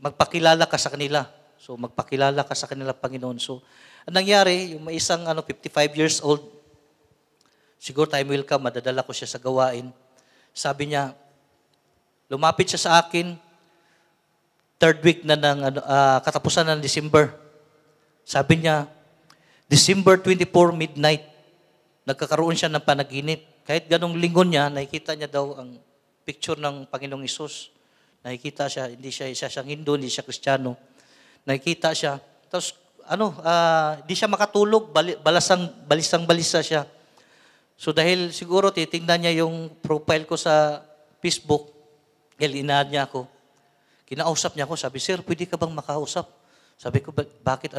magpakilala ka sa kanila. So, magpakilala ka sa kanila, Panginoon. So, ang nangyari, yung may isang 55 years old, siguro time will come, madadala ko siya sa gawain. Sabi niya, lumapit siya sa akin, third week na ng katapusan ng December. Sabi niya, December 24 midnight, nagkakaroon siya ng panaginip. Kahit ganong lingon niya, nakikita niya daw ang picture ng Panginoong Isus. Nakikita siya, hindi siya siyang Hindu, hindi siya Kristiyano. Nakikita siya. Tapos, hindi siya makatulog, balisang-balisa siya. So dahil siguro titingnan niya yung profile ko sa Facebook, inaad niya ako. Kinausap niya ako, sabi, Sir, pwede ka bang makausap? Sabi ko, bakit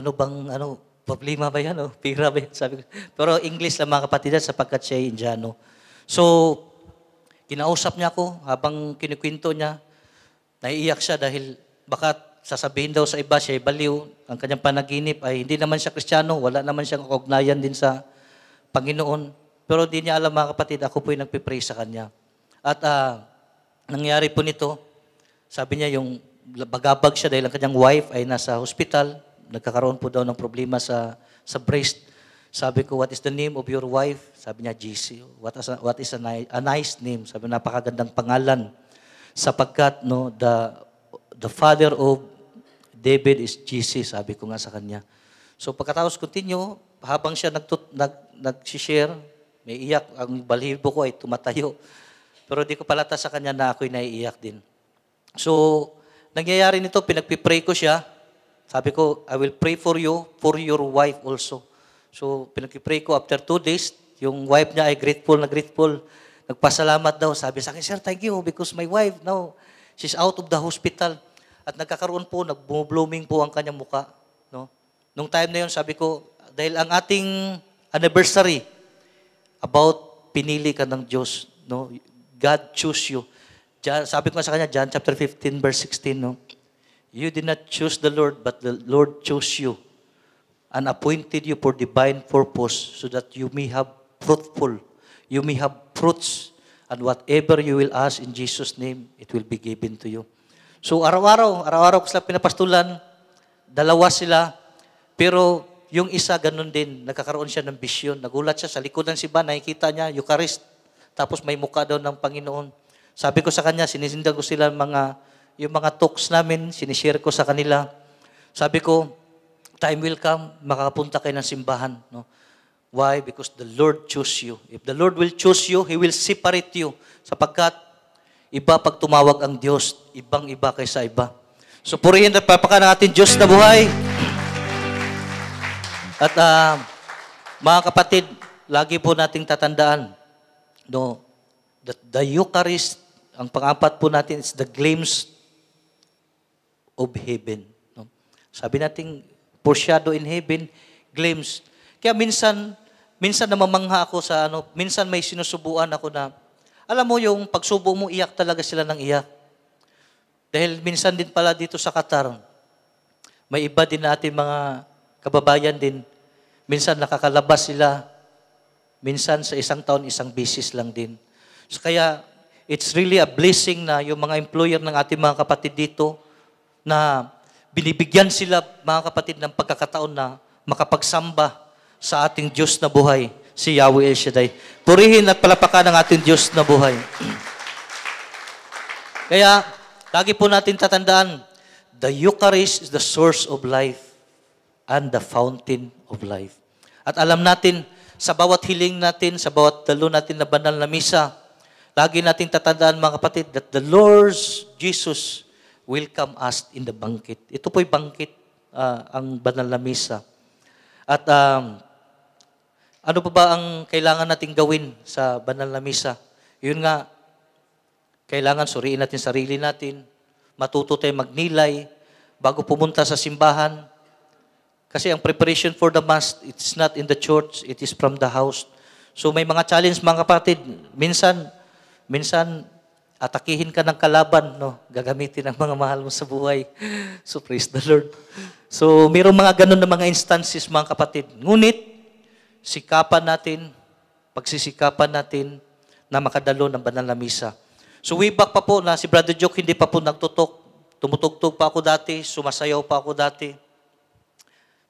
problema ba yan? Pira ba yan? Sabi ko, pero English lang mga kapatid sapagkat siya ay Indiano. So, kinausap niya ako habang kinikwento niya, naiiyak siya dahil baka sasabihin daw sa iba siya ay baliw. Ang kanyang panaginip ay hindi naman siya Kristiyano, wala naman siyang kaugnayan din sa Panginoon. Pero di niya alam mga kapatid, ako po yung nagpipray sa kanya. At nangyari po nito, sabi niya yung bagabag siya dahil ang kanyang wife ay nasa hospital, nagkakaroon po daw ng problema sa breast. Sabi ko, what is the name of your wife? Sabi niya, GC. What is a nice name? Sabi, napakagandang pangalan. Sapagkat, the father of David is GC, sabi ko nga sa kanya. So pagkatapos continue, habang siya nag-share, may iyak, ang balibo ko ay tumatayo. Pero di ko palata sa kanya na ako'y naiiyak din. So, nangyayari nito, pinagpipray ko siya. Sabi ko, I will pray for you, for your wife also. So, pinagpipray ko after 2 days, yung wife niya ay grateful. Nagpasalamat daw. Sabi sa akin, Sir, thank you because my wife now, she's out of the hospital. At nagkakaroon po, nag-blooming po ang kanyang muka. No? Nung time na yun, sabi ko, dahil ang ating anniversary, about pinili ka ng Diyos. No? God choose you. Sabi ko sa kanya, John chapter 15, verse 16, no? You did not choose the Lord, but the Lord chose you and appointed you for divine purpose so that you may have fruits, and whatever you will ask in Jesus' name, it will be given to you. So araw-araw ko sila pinapastulan, dalawa sila, pero yung isa ganun din, nagkakaroon siya ng vision. Nagulat siya sa likod ng simbahan, nakikita niya, Eucharist, tapos may mukha daw ng Panginoon. Sabi ko sa kanya, sinisindan ko sila yung mga talks namin, sinishare ko sa kanila. Sabi ko, time will come, makakapunta kayo ng simbahan. No? Why? Because the Lord chose you. If the Lord will choose you, He will separate you. Sapagkat, iba pag tumawag ang Diyos, ibang-iba kaysa iba. So, purihin at papakan ng ating Diyos na buhay. At mga kapatid, lagi po nating tatandaan, no, that the Eucharist, ang pang-apat po natin is the glimpse of heaven. No? Sabi natin, foreshadow in heaven, glimpse. Kaya minsan namamangha ako sa minsan may sinusubuan ako na, alam mo yung pagsubo mo, iyak talaga sila ng iyak. Dahil minsan din pala dito sa Qatar, may iba din natin mga kababayan din, minsan nakakalabas sila, minsan sa isang taon, isang bisis lang din. So kaya, it's really a blessing na yung mga employer ng ating mga kapatid dito na binibigyan sila, mga kapatid, ng pagkakataon na makapagsamba sa ating Diyos na buhay, si Yahweh El Shaddai. Purihin at palapakan ng ating Diyos na buhay. Kaya, lagi po natin tatandaan, the Eucharist is the source of life and the fountain of life. At alam natin, sa bawat hiling natin, sa bawat dalo natin na banal na misa, lagi nating tatandaan mga kapatid that the Lord Jesus welcome us in the banquet. Ito po'y banquet, ang banal na misa. At Ano pa ba ang kailangan nating gawin sa banal na misa? Yun nga, kailangan suriin natin sarili natin, matuto tayo magnilay, bago pumunta sa simbahan. Kasi ang preparation for the Mass, it's not in the church, it is from the house. So may mga challenge mga kapatid. Minsan, atakihin ka ng kalaban, no? Gagamitin ang mga mahal mo sa buhay. So praise the Lord. So mayroong mga ganun na mga instances mga kapatid. Ngunit, pagsisikapan natin na makadalo ng banal na misa. So way back pa po na si Brother Joke hindi pa po nagtutok. Tumutugtog pa ako dati, sumasayaw pa ako dati.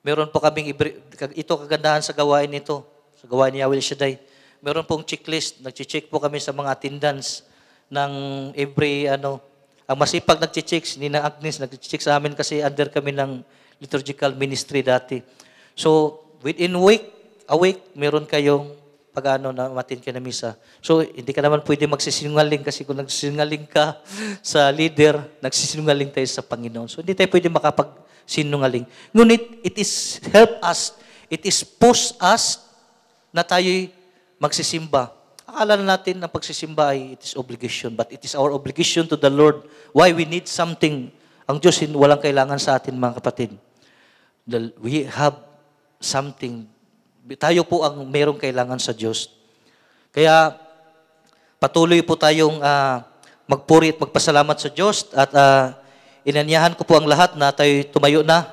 Meron po kaming, ito kagandahan sa gawain nito, sa gawain ni Yahweh Shaddai. Meron pong checklist, nag-check po kami sa mga attendance ng every, ang masipag nag-check, ni na Agnes, nag-check sa amin kasi under kami ng liturgical ministry dati. So, within a week, meron kayong na umatin ka na misa. So, hindi ka naman pwede magsisinungaling kasi kung nagsisinungaling ka sa leader, nagsisinungaling tayo sa Panginoon. So, hindi tayo pwede makapagsinungaling. Ngunit, it is help us, it is push us na tayo'y magsisimba. Akala na natin ang pagsisimba ay it is obligation, but it is our obligation to the Lord. Why we need something? Ang Diyos walang kailangan sa atin, mga kapatid. We have something. Tayo po ang mayroong kailangan sa Diyos. Kaya patuloy po tayong magpuri at magpasalamat sa Diyos at inanyahan ko po ang lahat na tayo tumayo na.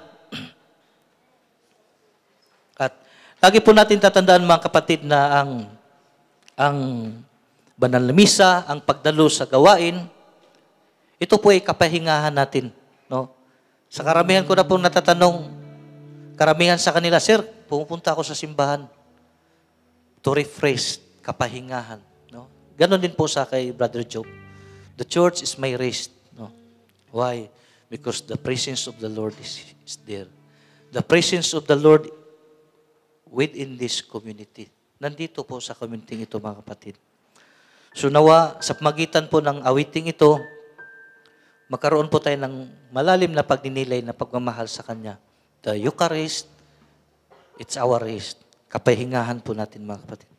At lagi po natin tatandaan mga kapatid na ang banal na misa, ang pagdalo sa gawain, ito po ay kapahingahan natin. No? Sa karamihan ko na po natatanong, karamihan sa kanila, Sir, pumupunta ako sa simbahan to refresh, kapahingahan. No? Ganon din po sa kay Brother Job. The church is my rest. No? Why? Because the presence of the Lord is there. The presence of the Lord within this community. Nandito po sa community ito, mga kapatid. So nawa, sa magitan po ng awiting ito, magkaroon po tayo ng malalim na pagninilay na pagmamahal sa Kanya. The Eucharist, it's our rest. Kapahingahan po natin, mga kapatid.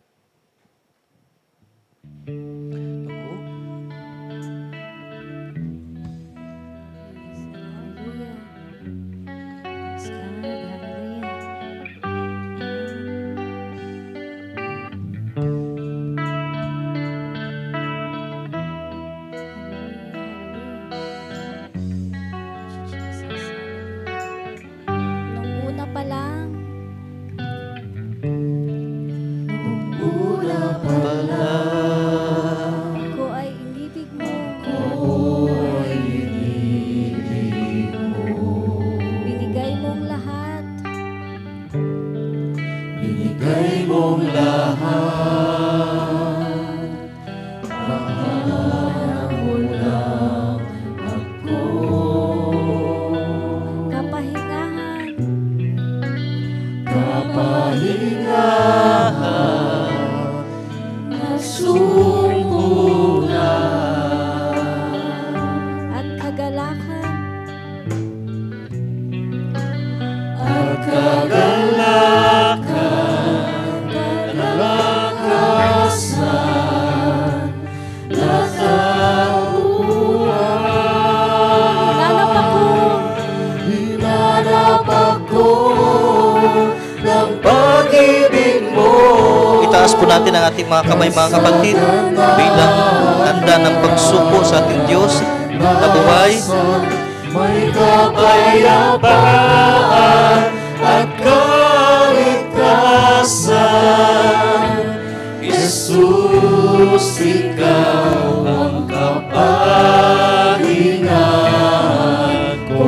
Itaas po natin ang ating mga kamay, mga kapatid, bilang tanda ng pagsuko sa ating Diyos na buhay. May kapayapaan at kaligtasan. Jesus, Ikaw ang kapahingahan ko.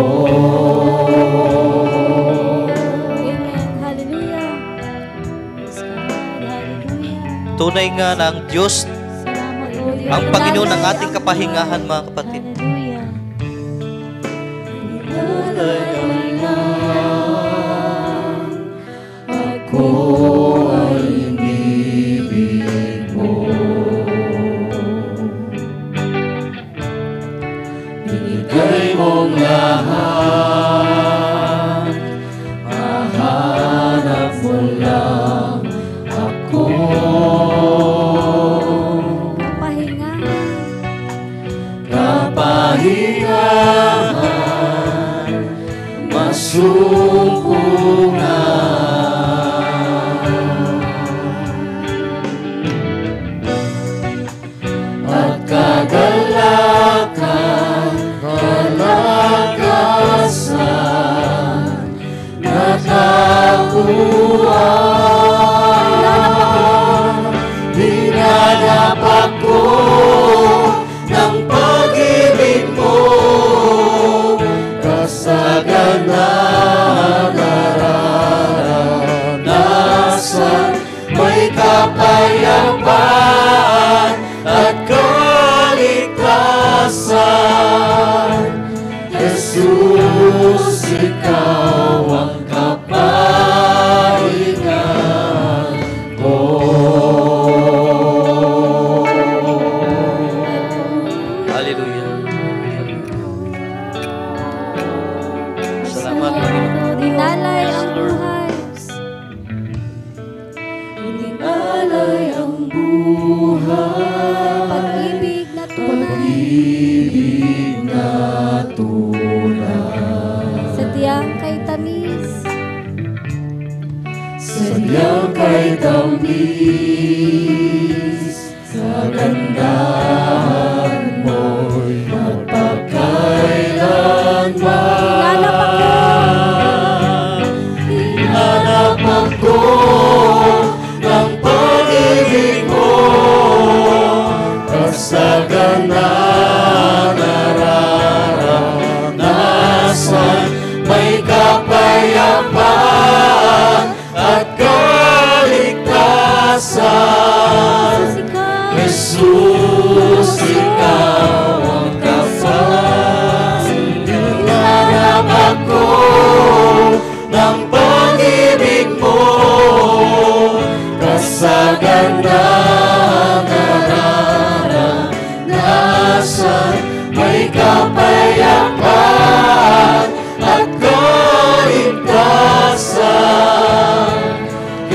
Tunay nga na ang Diyos, ang Panginoon ng ating kapahingahan, mga kapatid. Ako ay inibig mo. Binigay mong lahat, mahanap mo lang ako. kay tamis, kagandahan mo'y magpakailanman. Hinanap ako ng pag-ibig mo, kasaganan nararanasan, may kapayapaan at kaligtasan. Jesus, ikaw ang kapanan. Hinanap ako ng pag-ibig mo, kasaganan nararanasan, may kapayapaan at kaligtasan.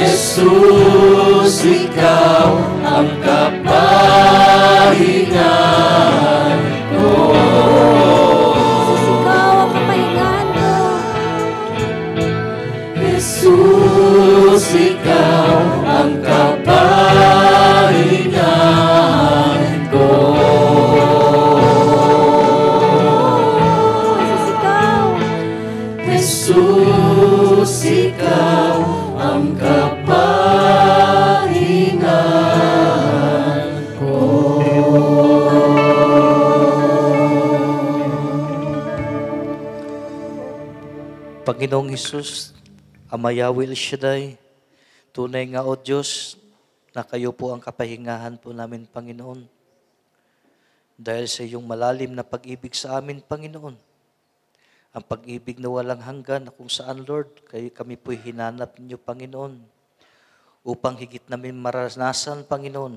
Jesus, ikaw ang kapahingahan ko. Jesus, ikaw ang kapahingahan ko. Jesus, ikaw ang kapahingahan ko. Panginoong Hesus, Ama Yahweh El Shaddai, tunay nga o Diyos na kayo po ang kapahingahan po namin, Panginoon. Dahil sa iyong malalim na pag-ibig sa amin, Panginoon. Ang pag-ibig na walang hanggan na kung saan, Lord, kami po'y hinanap ninyo, Panginoon, upang higit namin maranasan, Panginoon,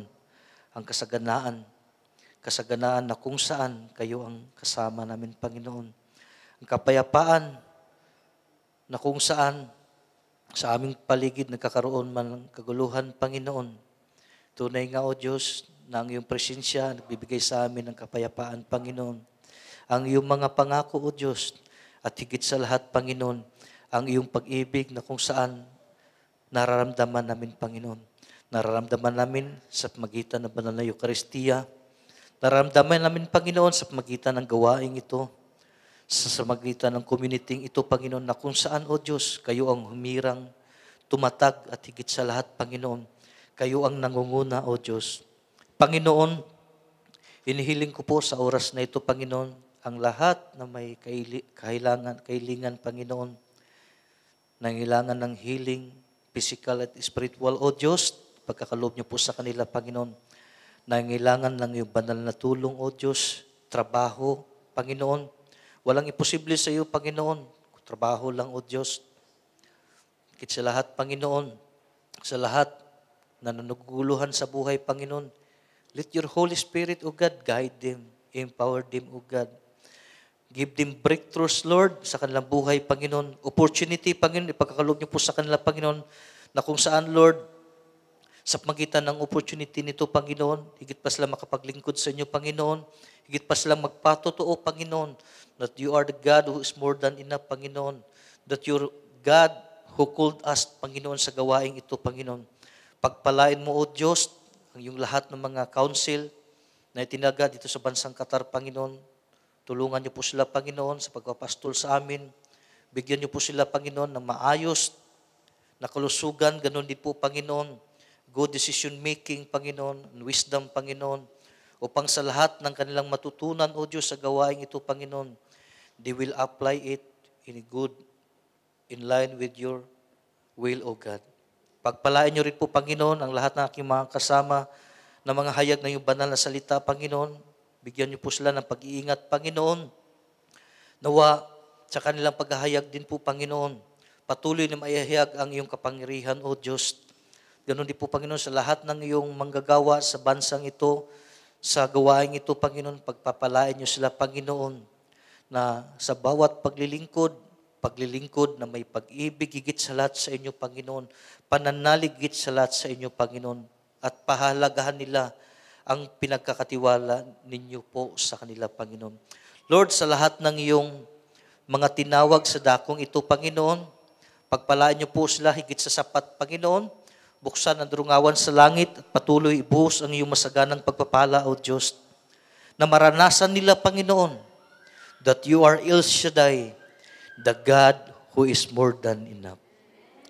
ang kasaganaan. Kasaganaan na kung saan kayo ang kasama namin, Panginoon. Ang kapayapaan na kung saan sa aming paligid nagkakaroon man ng kaguluhan, Panginoon. Tunay nga, O Diyos, na ang iyong presensya nagbibigay sa amin ng kapayapaan, Panginoon. Ang iyong mga pangako, O Diyos, at higit sa lahat, Panginoon, ang iyong pag-ibig na kung saan nararamdaman namin, Panginoon. Nararamdaman namin sa magitan ng banal na Eucharistia. Nararamdaman namin, Panginoon, sa magitan ng gawaing ito. Sa magitan ng community ito, Panginoon, na kung saan, O Diyos, kayo ang humirang, tumatag at higit sa lahat, Panginoon, kayo ang nangunguna, O Diyos. Panginoon, inihiling ko po sa oras na ito, Panginoon, ang lahat na may kahilingan, Panginoon, nangailangan ng healing, physical at spiritual, O Diyos, pagkakaloob niyo po sa kanila, Panginoon, nangailangan ng iyong banal na tulong, O Diyos, trabaho, Panginoon. Walang imposible sa iyo, Panginoon. Trabaho lang, O Diyos. Higit sa lahat, Panginoon, sa lahat na nanuguluhan sa buhay, Panginoon, let your Holy Spirit, O God, guide them, empower them, O God. Give them breakthroughs, Lord, sa kanilang buhay, Panginoon. Opportunity, Panginoon, ipagkakaloob niyo po sa kanila, Panginoon, na kung saan, Lord, sa pagitan ng opportunity nito, Panginoon, higit pa sila makapaglingkod sa inyo, Panginoon, higit pa silang magpatotoo, Panginoon, that you are the God who is more than enough, Panginoon, that you're God who called us, Panginoon, sa gawaing ito, Panginoon. Pagpalain mo, O Diyos, ang yung lahat ng mga council na itinaga dito sa bansang Qatar, Panginoon. Tulungan niyo po sila, Panginoon, sa pagpapastol sa amin. Bigyan niyo po sila, Panginoon, ng maayos na kalusugan. Ganon din po, Panginoon, good decision making, Panginoon, and wisdom, Panginoon, upang sa lahat ng kanilang matutunan, O Diyos, sa gawaing ito, Panginoon, they will apply it in line with your will, O God. Pagpalain niyo rin po, Panginoon, ang lahat ng aking mga kasama na mga hayag na yung banal na salita, Panginoon. Bigyan niyo po sila ng pag-iingat, Panginoon. Nawa sa kanilang paghahayag din po, Panginoon. Patuloy na maihayag ang iyong kapangyarihan, O Diyos. Ganon din po, Panginoon, sa lahat ng iyong manggagawa sa bansang ito, sa gawaing ito, Panginoon, pagpapalain niyo sila, Panginoon, na sa bawat paglilingkod na may pag-ibig higit sa lahat sa inyo, Panginoon, pananalig higit sa lahat sa inyo, Panginoon, at pahalagahan nila ang pinagkakatiwala ninyo po sa kanila, Panginoon. Lord, sa lahat ng iyong mga tinawag sa dakong ito, Panginoon, pagpalain niyo po sila higit sa sapat, Panginoon, buksan ang durungawan sa langit at patuloy ibuhos ang iyong masaganang pagpapala, O Diyos, na maranasan nila, Panginoon, that you are El Shaddai, the God who is more than enough.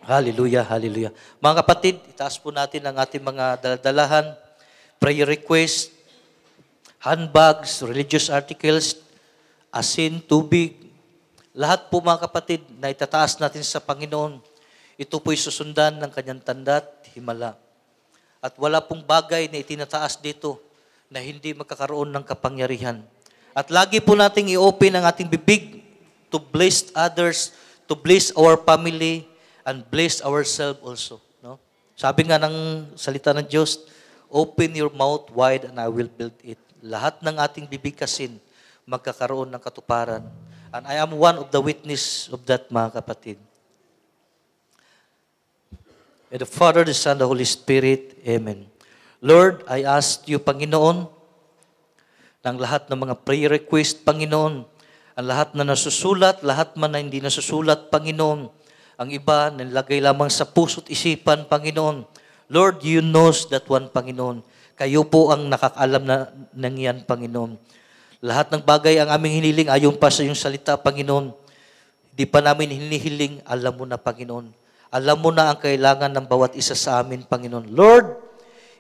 Hallelujah, hallelujah. Mga kapatid, itaas po natin ang ating mga daladalahan, prayer request, handbags, religious articles, asin, tubig. Lahat po mga kapatid na itataas natin sa Panginoon, ito po'y susundan ng kanyang tanda at himala. At wala pong bagay na itinataas dito na hindi magkakaroon ng kapangyarihan. At lagi po nating i-open ang ating bibig to bless others, to bless our family, and bless ourselves also. No? Sabi nga ng salita ng Diyos, open your mouth wide and I will build it. Lahat ng ating bibigkasin, magkakaroon ng katuparan. And I am one of the witness of that, mga kapatid. And the Father, the Son, the Holy Spirit. Amen. Lord, I ask you, Panginoon, ng lahat ng mga prayer request, Panginoon, ang lahat na nasusulat, lahat man na hindi nasusulat, Panginoon, ang iba, nilagay lamang sa puso't isipan, Panginoon. Lord, you knows that one, Panginoon. Kayo po ang nakakaalam na nangyan, Panginoon. Lahat ng bagay ang aming hiniling ayon pa sa iyong salita, Panginoon. Di pa namin hinihiling, alam mo na, Panginoon. Alam mo na ang kailangan ng bawat isa sa amin, Panginoon. Lord,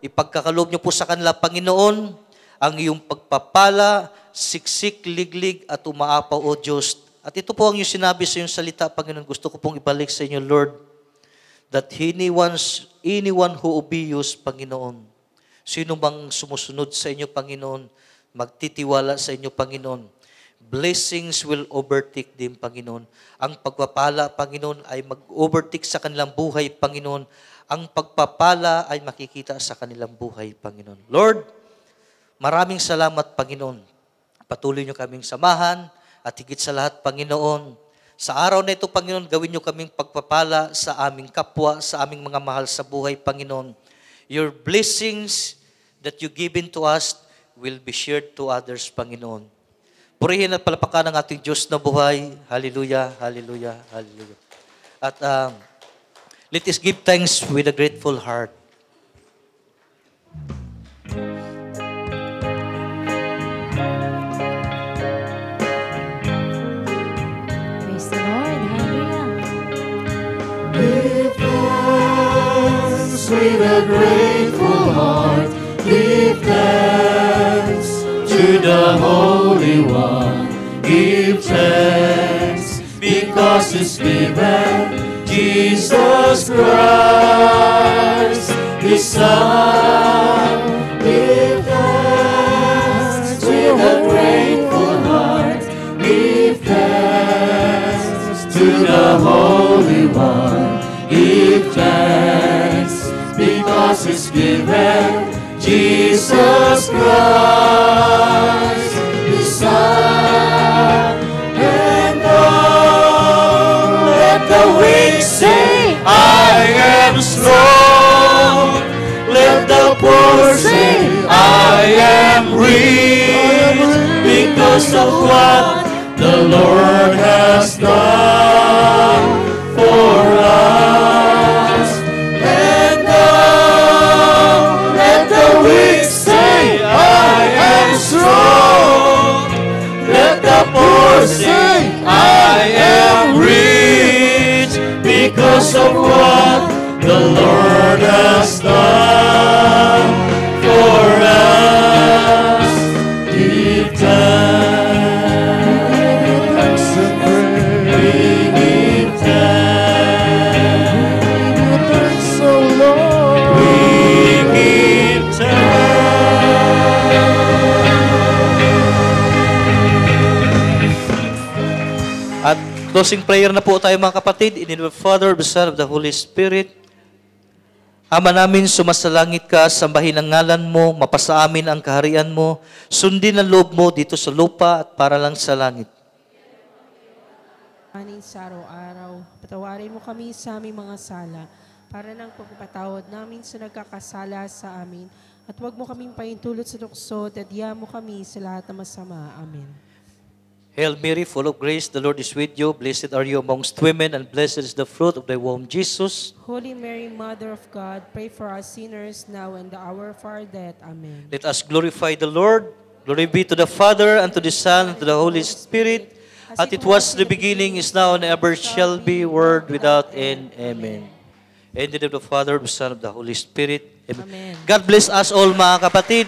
ipagkakaloob niyo po sa kanila, Panginoon, ang iyong pagpapala, siksik, liglig, at umaapaw, O Diyos. At ito po ang iyong sinabi sa iyong salita, Panginoon. Gusto ko pong ibalik sa inyo, Lord, that anyone who obeys, Panginoon, sino bang sumusunod sa inyo, Panginoon, magtitiwala sa inyo, Panginoon, blessings will overtake them, Panginoon. Ang pagpapala, Panginoon, ay mag-overtake sa kanilang buhay, Panginoon. Ang pagpapala ay makikita sa kanilang buhay, Panginoon. Lord, maraming salamat, Panginoon. Patuloy niyo kaming samahan at higit sa lahat, Panginoon, sa araw na ito, Panginoon, gawin niyo kaming pagpapala sa aming kapwa, sa aming mga mahal sa buhay, Panginoon. Your blessings that you given to us will be shared to others, Panginoon. Purihin at palapakan ng ating Diyos na buhay. Hallelujah, hallelujah, hallelujah. At let us give thanks with a grateful heart. Praise the Lord. Hallelujah. Give thanks with a grateful heart. Give thanks to the Holy One. Give thanks because He's given Jesus Christ, His Son. Give thanks with a grateful heart. Give thanks to the Holy One. Give thanks because He's given Jesus Christ, His Son. And oh, let the weak say, I am strong. Let the poor say, I am rich, because of what the Lord has done for us. And oh, let the weak say, I am strong. Let the poor say, I am rich, because of what the Lord has done for us. Give thanks and praise. We give thanks, O Lord. We give At closing prayer na po tayo, mga kapatid. In the name of the Father, the Son, of the Holy Spirit. Ama namin, sumasalangit ka, sambahin ang ngalan mo, mapasa amin ang kaharian mo, sundin ang loob mo dito sa lupa at para lang sa langit. Anin sa araw-araw, patawarin mo kami sa aming mga sala, para ng pagpapatawad namin sa nagkakasala sa amin, at huwag mo kaming paintulot sa tukso, at adya mo kami sa lahat ng masama. Amen. Hail Mary, full of grace, the Lord is with you. Blessed are you amongst women, and blessed is the fruit of thy womb, Jesus. Holy Mary, Mother of God, pray for us sinners now and the hour of our death. Amen. Let us glorify the Lord. Glory be to the Father, and to the Son, and to the Holy Spirit, as it was in the beginning, is now, and ever shall be, world without end. Amen. In the name of the Father, the Son, of the Holy Spirit. Amen. Amen. God bless us all, mga kapatid.